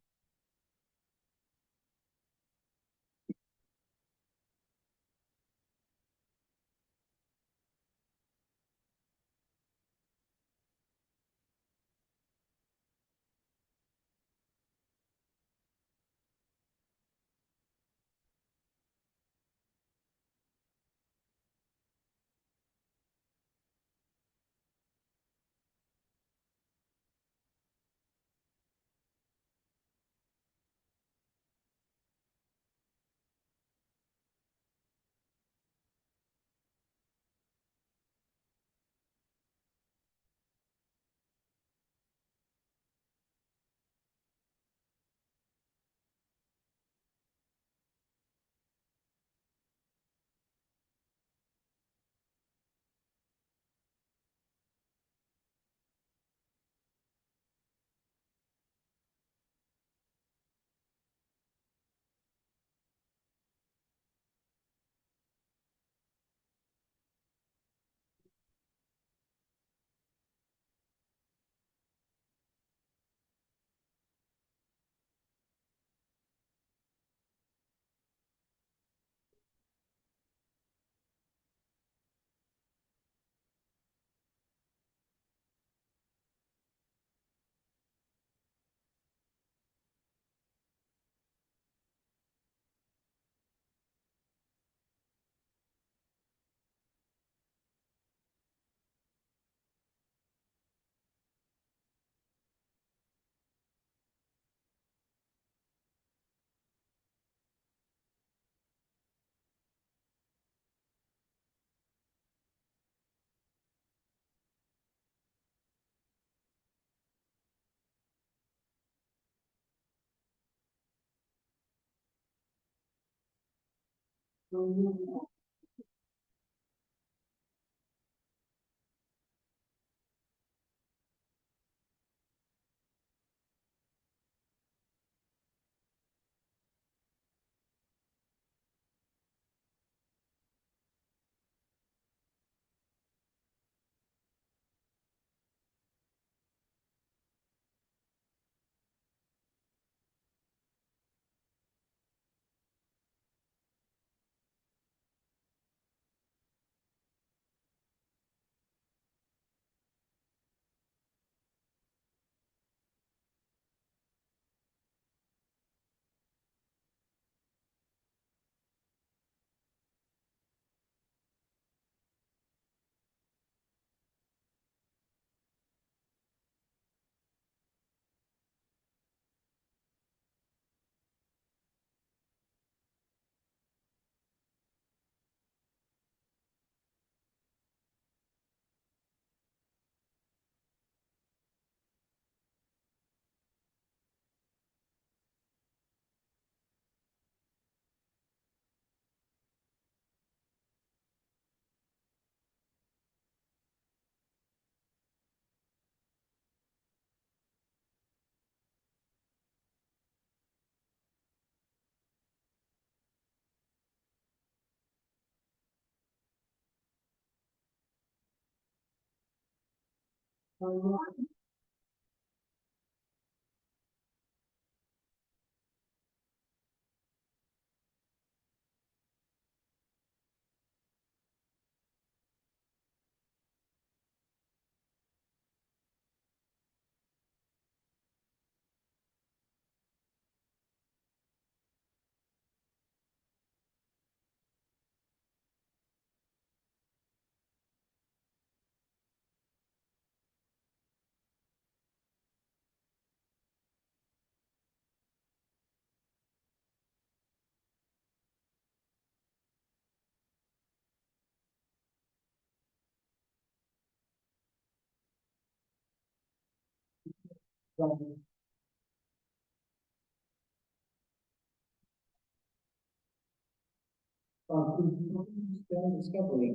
Discovery.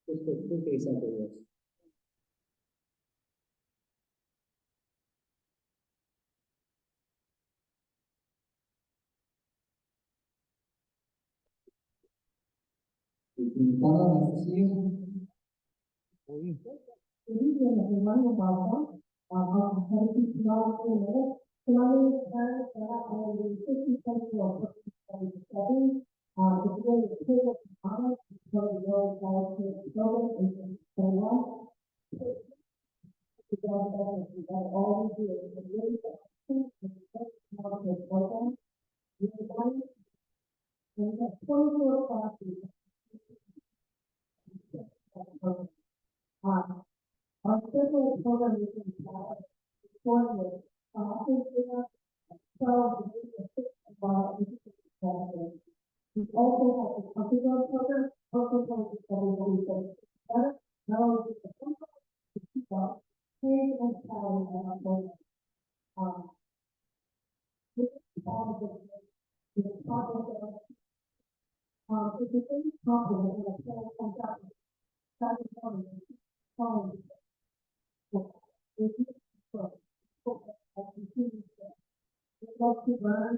Just a quick sample list. Nice to see you. Good evening, everyone, and welcome. I'll have to keep you all for a minute. Tonight is very sad, and the 50th the today is Taylor Thomas, because the World College of Building in 2021. All we do is really program. We have 24 classes. Our special program is in coordinate classes with us, 12 to 6 about we also have the computer program, also comes with everybody better, not only the content, the people, paying and selling and our program. This is all of the project of it's a very confident and a full contact. Starting from phone. We love to learn.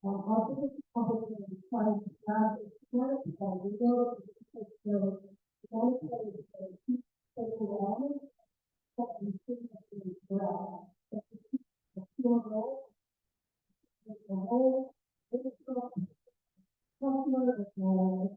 Also, this is public and trying to have it together, and we go to the so keep taking on, but we think that we grow. The pure role, the whole, this is the customer, the whole,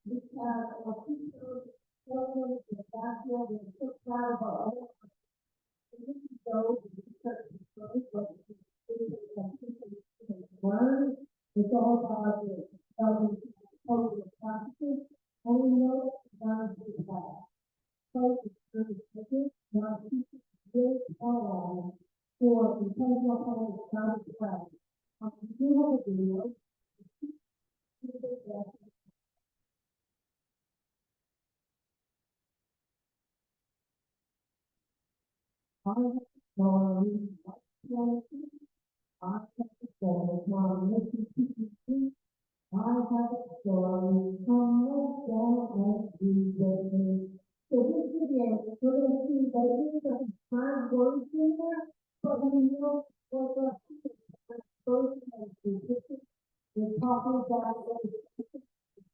we have a teacher, children, in the backfield, and so proud of our own. This is those who research the story, but learn. It's all about the developing cultural practices, and we know that learn to have. So it's really different, now teachers really are for intentional planning, not to practice. We do have a video. 'Cause I have a story, I have a story, I have a story from the dawn of Jesus. So this video, we're going to see that this is a hard word in there, but we know what the first of Jesus. We're talking about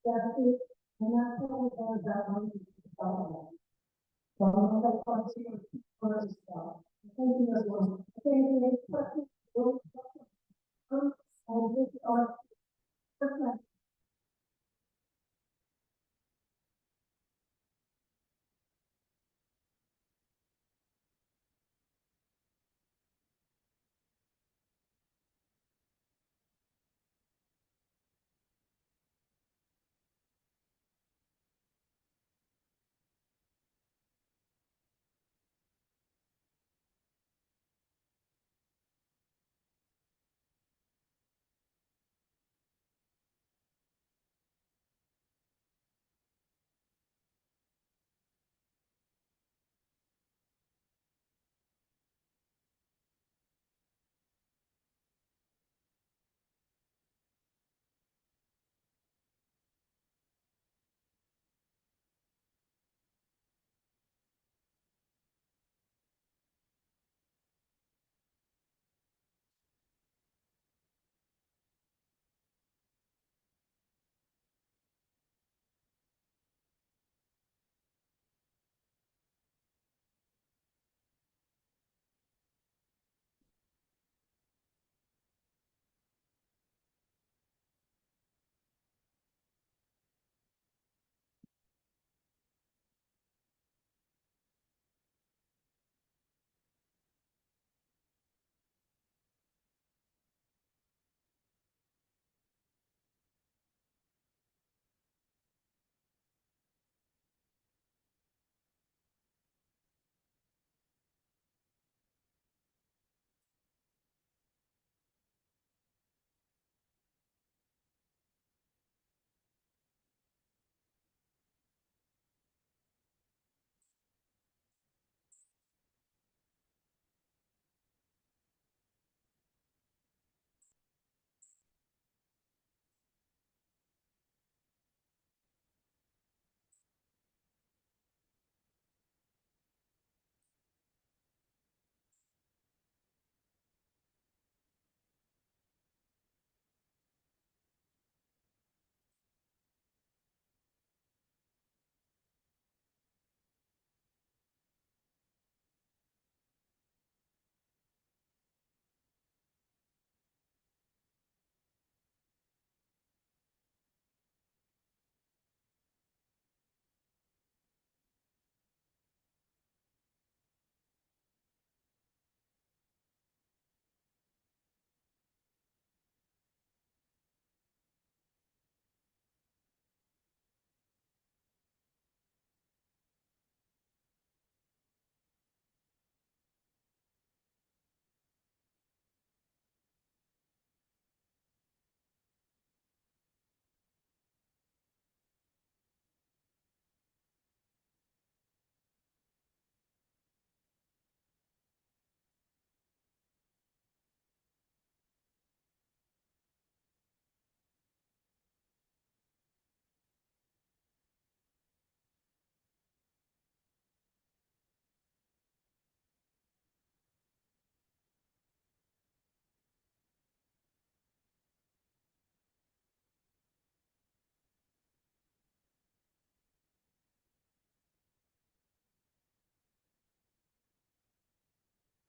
justice, and that's what we're going to talk about. So I'm going to talk to you first. Thank you, everyone. Thank you. Any questions? And this are.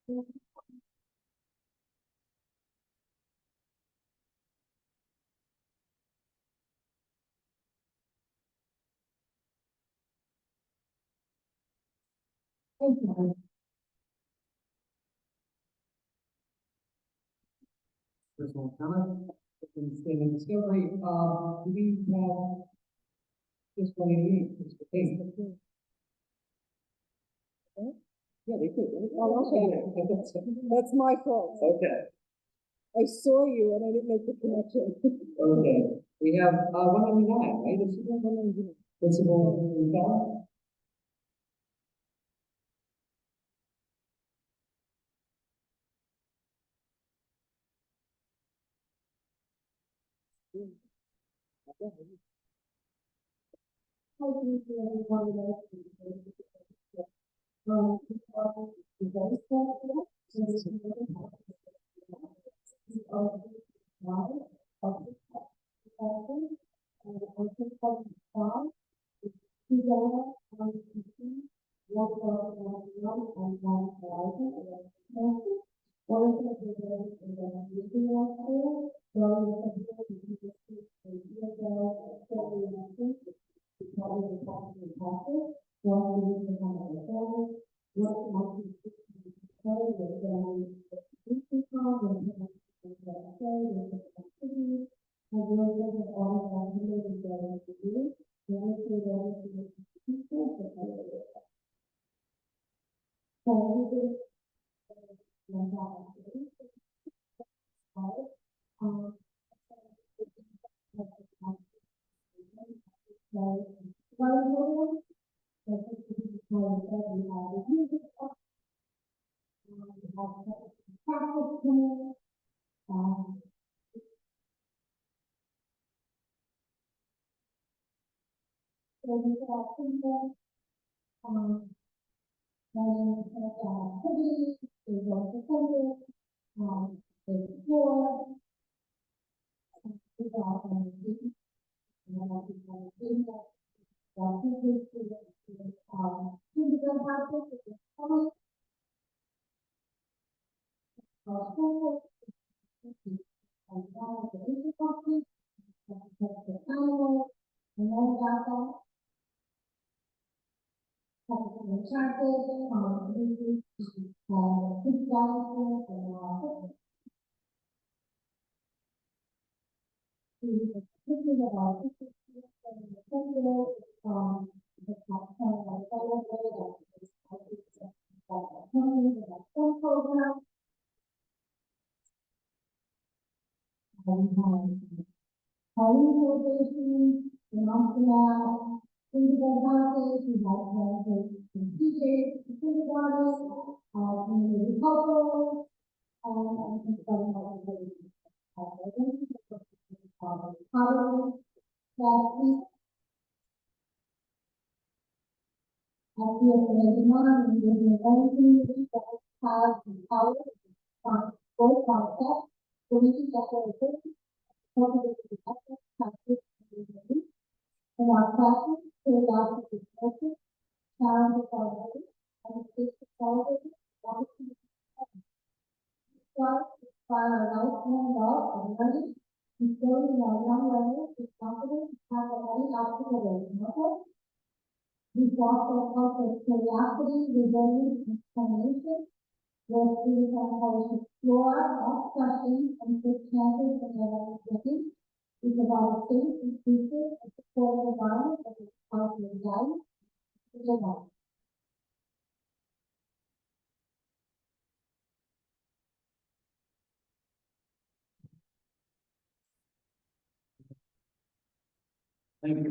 Thank you. Personal comment, in discovery, we have just one meeting, it's the thing. Yeah, they could. Oh, okay. That's my fault. Okay, I saw you and I didn't make the connection. okay, we have, 199, right? This is 199. Principal, Thank you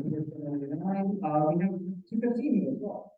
for your time. We have 2:15 as well.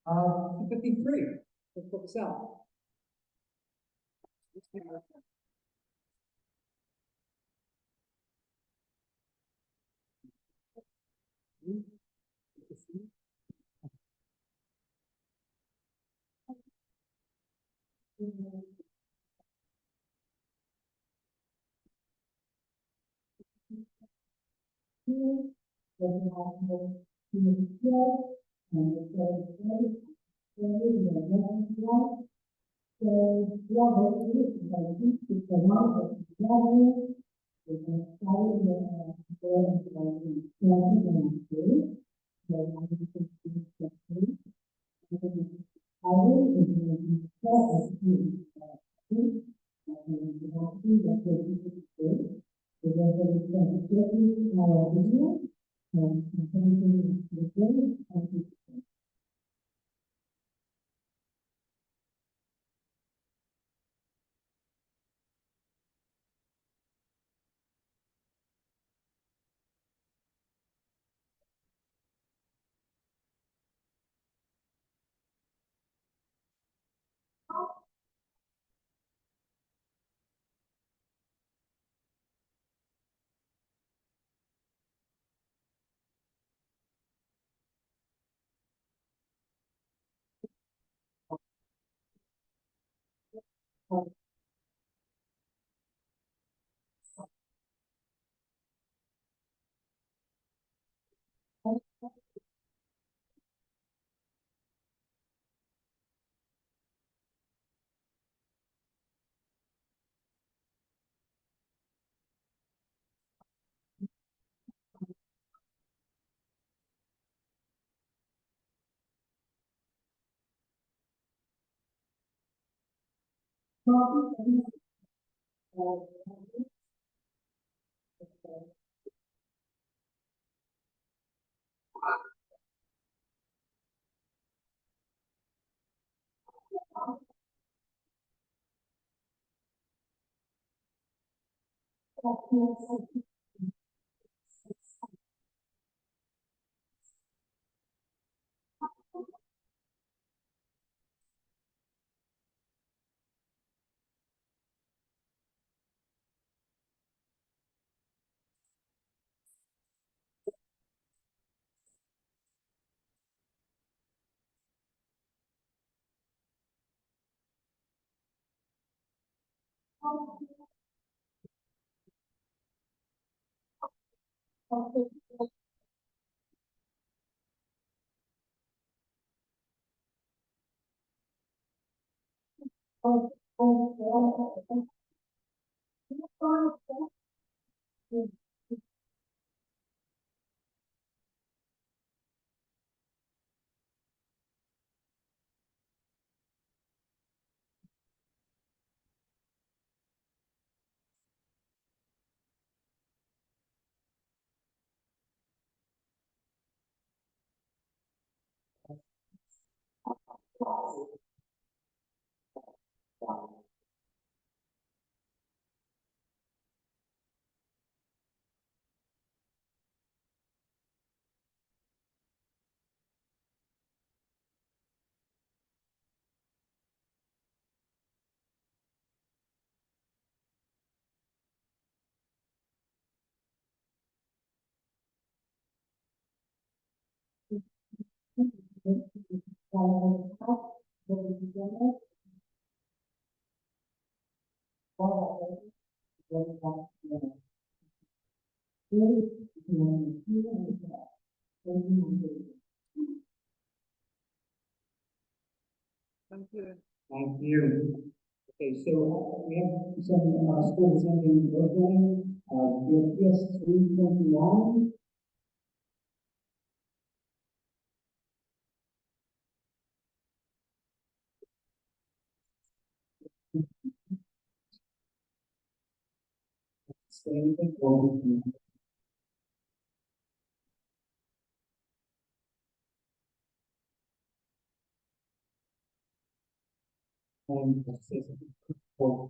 253, let's put this out. Thank you. Thank you. Okay, so we have some schools attending virtually. We have PS321. Say anything or say something for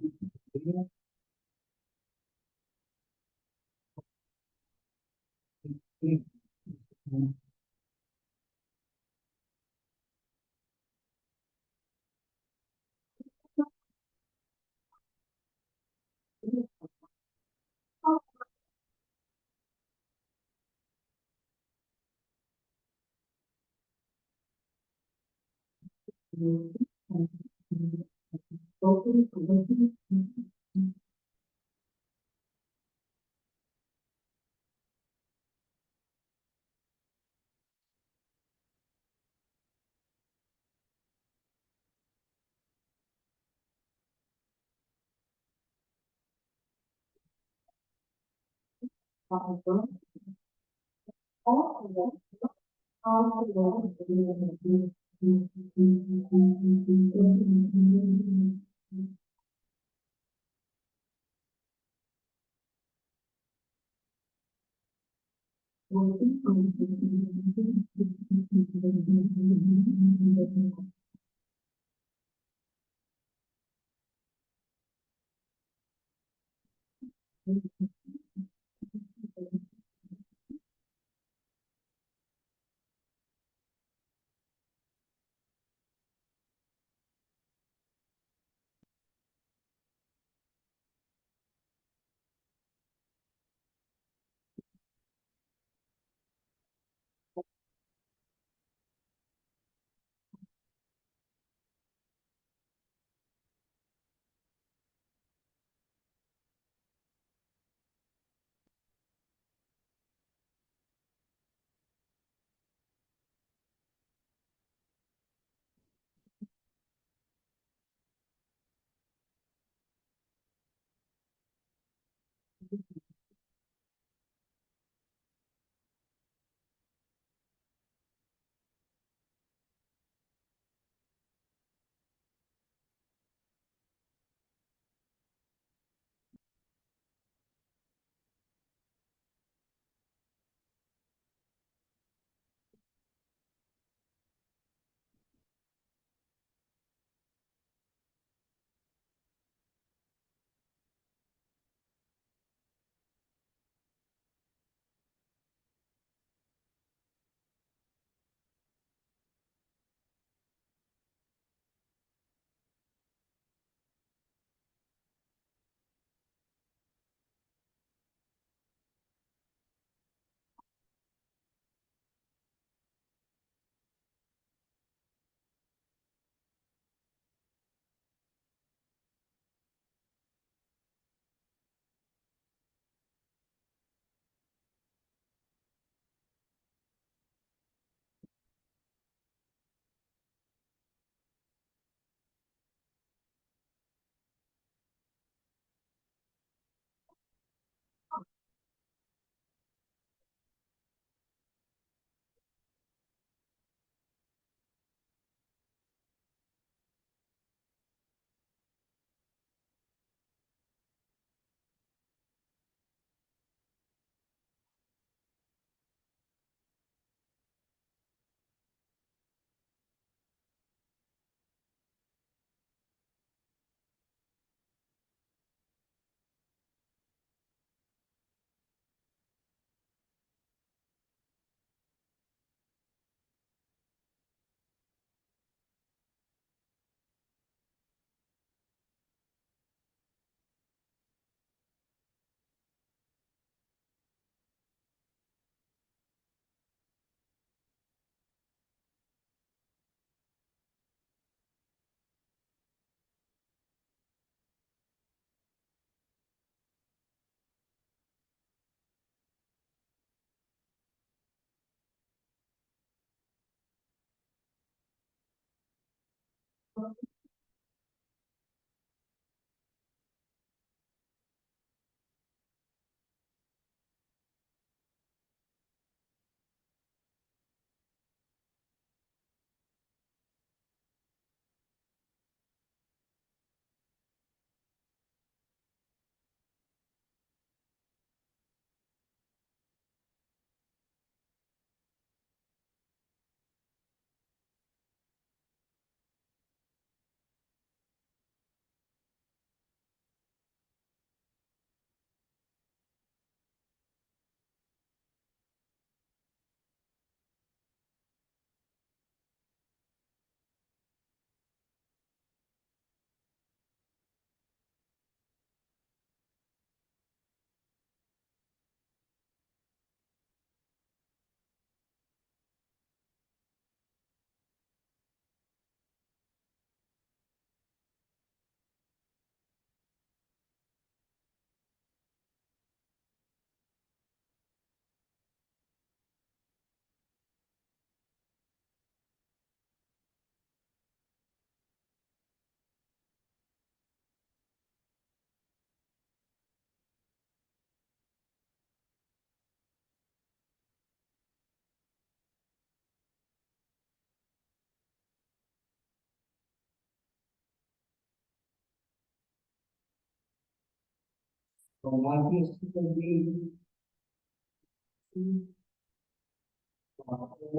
From 9 PS to 38.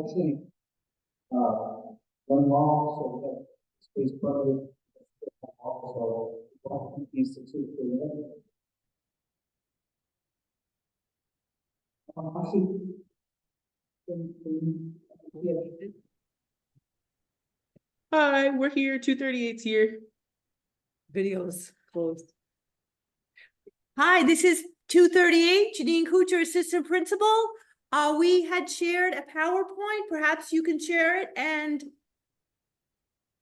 Actually, one wall, so that space probably also these two. Actually, Hi, we're here, 238's here. Video's closed. Hi, this is 238, Janine Kuchar, Assistant Principal. We had shared a PowerPoint. Perhaps you can share it and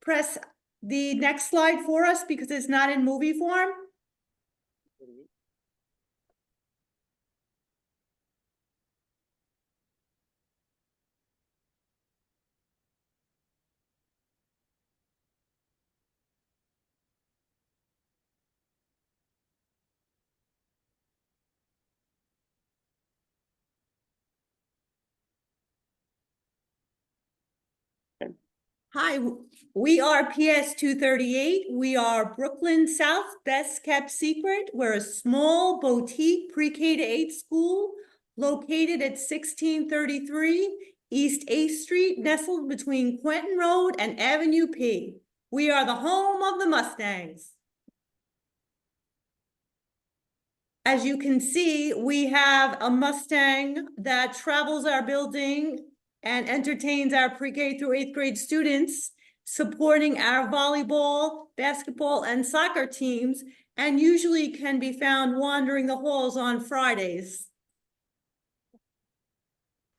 press the next slide for us because it's not in movie form. Hi, we are PS 238. We are Brooklyn South Best Kept Secret. We're a small boutique pre-K to 8 school located at 1633 East 8th Street, nestled between Quentin Road and Avenue P. We are the home of the Mustangs. As you can see, we have a Mustang that travels our building and entertains our pre-K through 8th grade students, supporting our volleyball, basketball, and soccer teams, and usually can be found wandering the halls on Fridays.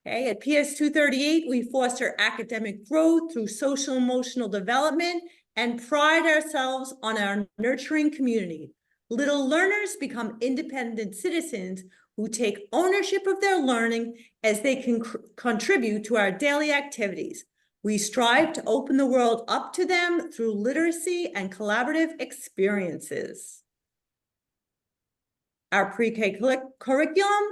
Okay, at PS 238, we foster academic growth through social emotional development and pride ourselves on our nurturing community. Little learners become independent citizens who take ownership of their learning as they can contribute to our daily activities. We strive to open the world up to them through literacy and collaborative experiences. Our pre-K curriculum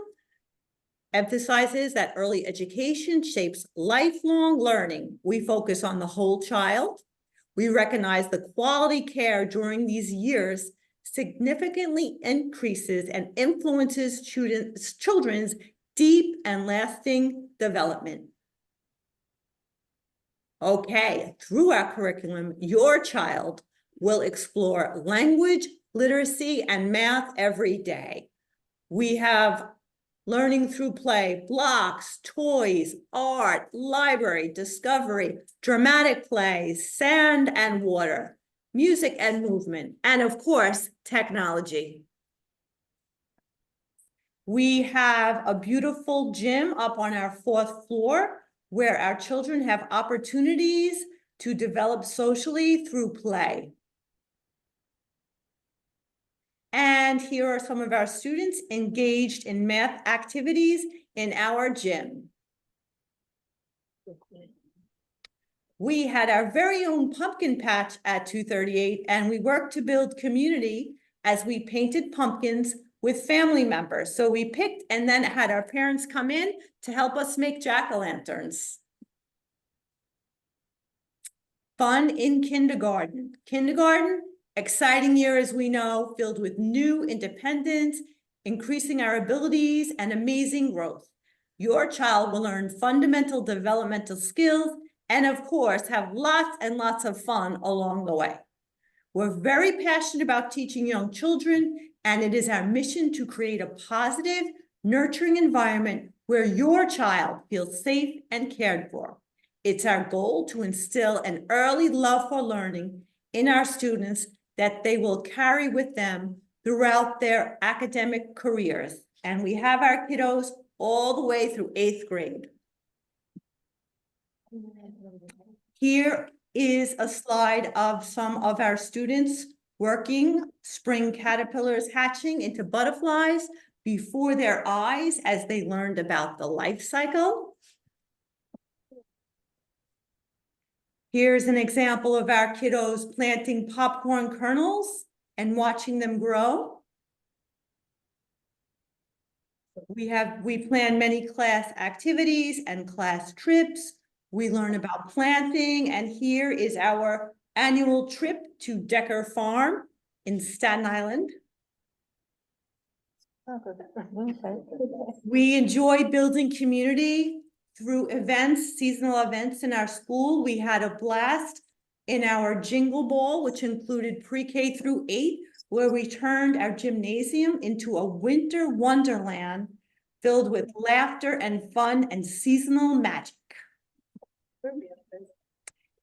emphasizes that early education shapes lifelong learning. We focus on the whole child. We recognize the quality care during these years significantly increases and influences children's deep and lasting development. Okay, through our curriculum, your child will explore language, literacy, and math every day. We have learning through play, blocks, toys, art, library, discovery, dramatic plays, sand and water, music and movement, and of course, technology. We have a beautiful gym up on our 4th floor where our children have opportunities to develop socially through play. And here are some of our students engaged in math activities in our gym. We had our very own pumpkin patch at 238, and we worked to build community as we painted pumpkins with family members. So we picked and then had our parents come in to help us make jack-o'-lanterns. Fun in kindergarten. Kindergarten, exciting year, as we know, filled with new independence, increasing our abilities, and amazing growth. Your child will learn fundamental developmental skills and, of course, have lots and lots of fun along the way. We're very passionate about teaching young children, and it is our mission to create a positive, nurturing environment where your child feels safe and cared for. It's our goal to instill an early love for learning in our students that they will carry with them throughout their academic careers. And we have our kiddos all the way through 8th grade. Here is a slide of some of our students working spring caterpillars hatching into butterflies before their eyes as they learned about the life cycle. Here's an example of our kiddos planting popcorn kernels and watching them grow. We plan many class activities and class trips. We learn about planting, and here is our annual trip to Decker Farm in Staten Island. We enjoy building community through events, seasonal events in our school. We had a blast in our Jingle Ball, which included pre-K through 8, where we turned our gymnasium into a winter wonderland filled with laughter and fun and seasonal magic.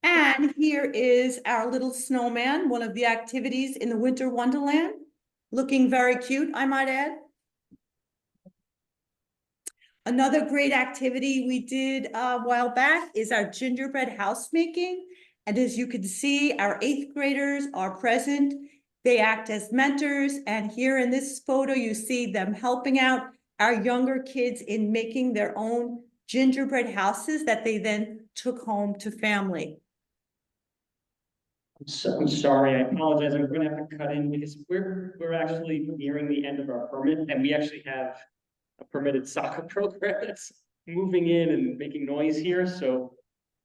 And here is our little snowman, one of the activities in the winter wonderland, looking very cute, I might add. Another great activity we did a while back is our gingerbread house making. And as you can see, our 8th graders are present. They act as mentors. And here in this photo, you see them helping out our younger kids in making their own gingerbread houses that they then took home to family. I'm sorry, I apologize. I'm gonna have to cut in because we're actually nearing the end of our permit, and we actually have a permitted soccer program that's moving in and making noise here. So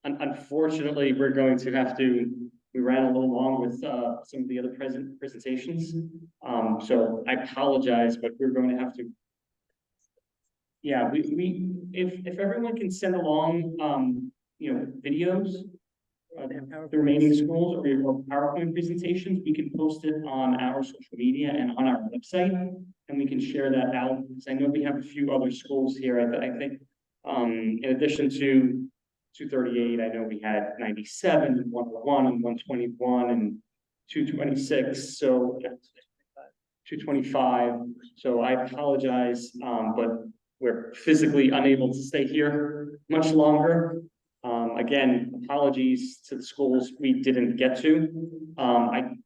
unfortunately, we're going to have to. We ran a little long with some of the other presentations. So I apologize, but we're going to have to. Yeah, if everyone can send along videos. The remaining schools or PowerPoint presentations, we can post it on our social media and on our website, and we can share that out. Because I know we have a few other schools here. I think, in addition to 238, I know we had 97 and 101 and 121 and 226. So 225. So I apologize, but we're physically unable to stay here much longer. Again, apologies to the schools we didn't get to. I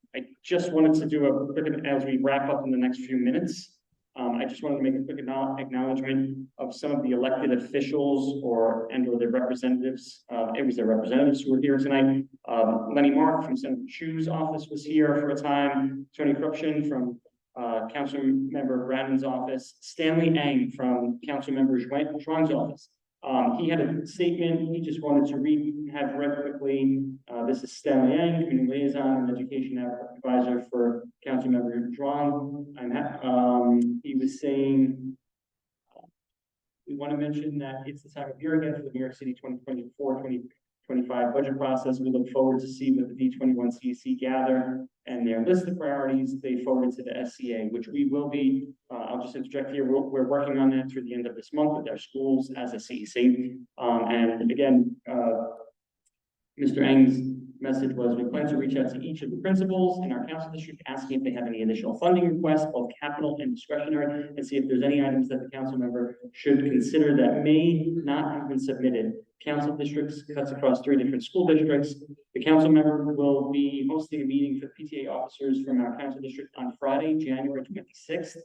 just wanted to do a quick, as we wrap up in the next few minutes, I just wanted to make a quick acknowledgement of some of the elected officials or their representatives. It was their representatives who were here tonight. Lenny Mark from Senator Chu's office was here for a time. Tony Krupchen from Councilmember Brandon's office. Stanley Eng from Councilmember Zhuang's office. He had a statement he just wanted to have read quickly. This is Stanley Yang, Community Liaison and Education Advisor for Councilmember Zhuang. He was saying, we want to mention that it's the time of year again for the New York City 2024-2025 budget process. We look forward to see what the D21 CEC gather and their list of priorities they forward to the SCA, which we will be, I'll just interject here, we're working on that through the end of this month with our schools as a CEC. And again, Mr. Eng's message was, we plan to reach out to each of the principals in our council district, asking if they have any additional funding requests, both capital and discretionary, and see if there's any items that the council member should consider that may not have been submitted. Council districts cuts across 3 different school districts. The council member will be hosting a meeting for PTA officers from our council district on Friday, January 26th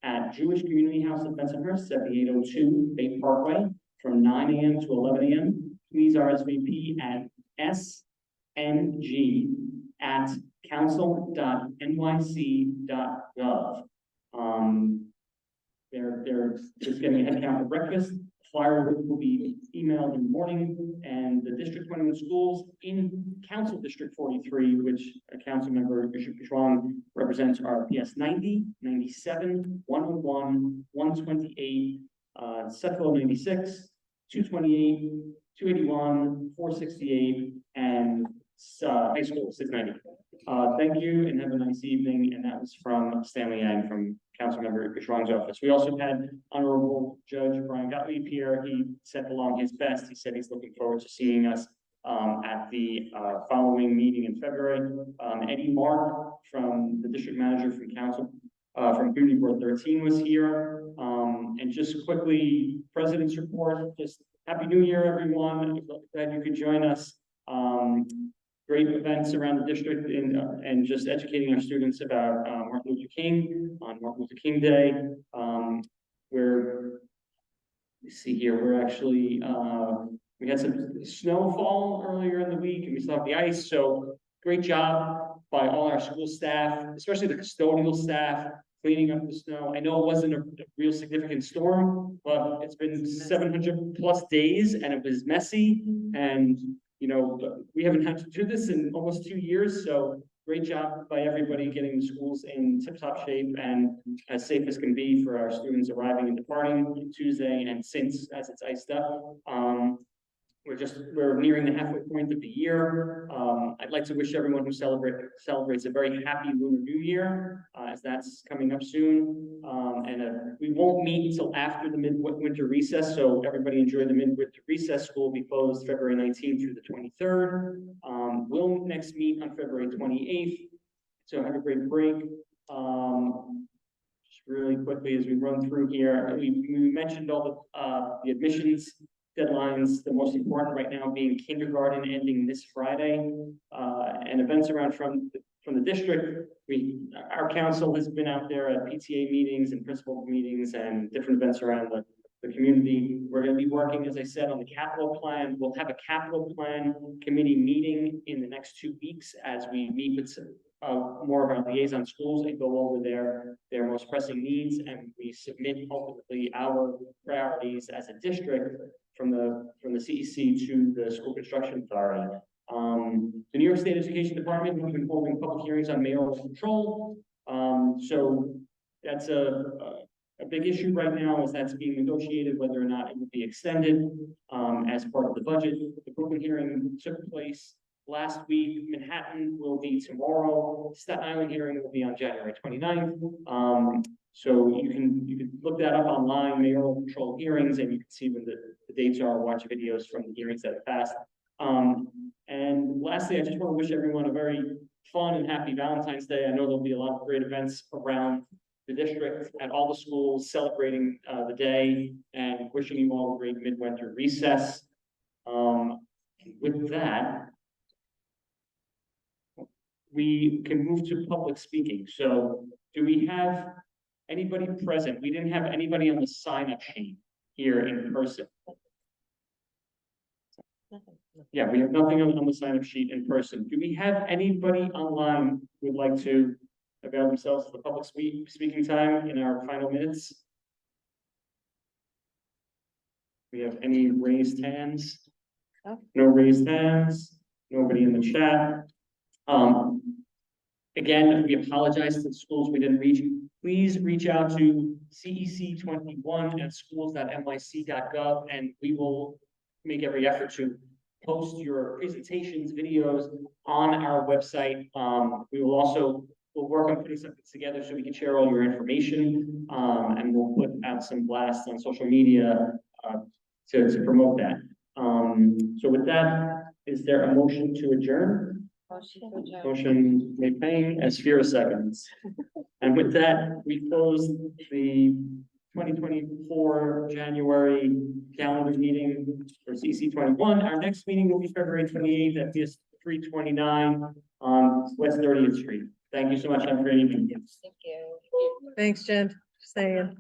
at Jewish Community House in Bensonhurst, 7802 Bay Parkway, from 9 a.m. to 11 a.m. Please RSVP at sng@council.nyc.gov. They're just getting a head count for breakfast. Flyer will be emailed in the morning, and the District 21 schools in Council District 43, which a council member Bishop Zhuang represents, are PS 90, 97, 101, 128, Sefco 96, 228, 281, 468, and high school 690. Thank you and have a nice evening. And that was from Stanley Yang from Councilmember Zhuang's office. We also had Honorable Judge Brian Gottlieb here. He sent along his best. He said he's looking forward to seeing us at the following meeting in February. Eddie Mark from the district manager from from Community Board 13 was here. And just quickly, President's report, just Happy New Year, everyone. Glad you could join us. Great events around the district and just educating our students about Martin Luther King on Martin Luther King Day. We're actually, we had some snowfall earlier in the week and we still have the ice. So great job by all our school staff, especially the custodial staff, cleaning up the snow. I know it wasn't a real significant storm, but it's been 700 plus days and it was messy. And we haven't had to do this in almost 2 years, so great job by everybody getting the schools in tip-top shape and as safe as can be for our students arriving and departing Tuesday and since as it's iced up. We're nearing the halfway point of the year. I'd like to wish everyone who celebrates a very happy Lunar New Year, as that's coming up soon. We won't meet until after the midwinter recess, so everybody enjoy the midwinter recess. School will be closed February 19th through the 23rd. We'll next meet on February 28th, so have a great break. Just really quickly as we run through here, we mentioned all the admissions deadlines, the most important right now being kindergarten ending this Friday, and events around from the district. Our council has been out there at PTA meetings and principal meetings and different events around the community. We're going to be working, as I said, on the capital plan. We'll have a capital plan committee meeting in the next 2 weeks as we meet with more of our liaison schools and go over their most pressing needs, and we submit ultimately our priorities as a district from the CEC to the School Construction Authority. The New York State Education Department will be holding public hearings on mayoral control. So that's a big issue right now, as that's being negotiated, whether or not it will be extended as part of the budget. The Brooklyn hearing took place last week. Manhattan will be tomorrow. Staten Island hearing will be on January 29th. So you can look that up online, mayoral control hearings, and you can see when the dates are, watch videos from the hearings that have passed. And lastly, I just want to wish everyone a very fun and happy Valentine's Day. I know there'll be a lot of great events around the district at all the schools celebrating the day, and wishing you all a great midwinter recess. With that, we can move to public speaking. So do we have anybody present? We didn't have anybody on the sign-up sheet here in person. Yeah, we have nothing on the sign-up sheet in person. Do we have anybody online who would like to avail themselves of the public speaking time in our final minutes? We have any raised hands? No raised hands. Nobody in the chat. Again, we apologize to the schools we didn't reach. Please reach out to CEC21 at schools.nyc.gov, and we will make every effort to post your presentations, videos on our website. We'll work on putting something together so we can share all your information, and we'll put out some blasts on social media to promote that. So with that, is there a motion to adjourn? Motion made Payne, Asphira seconds. And with that, we close the 2024 January calendar meeting for CEC21. Our next meeting will be February 28th at PS 329 on West 30th Street. Thank you so much. Have a great evening. Thank you. Thanks, Jen. Staying.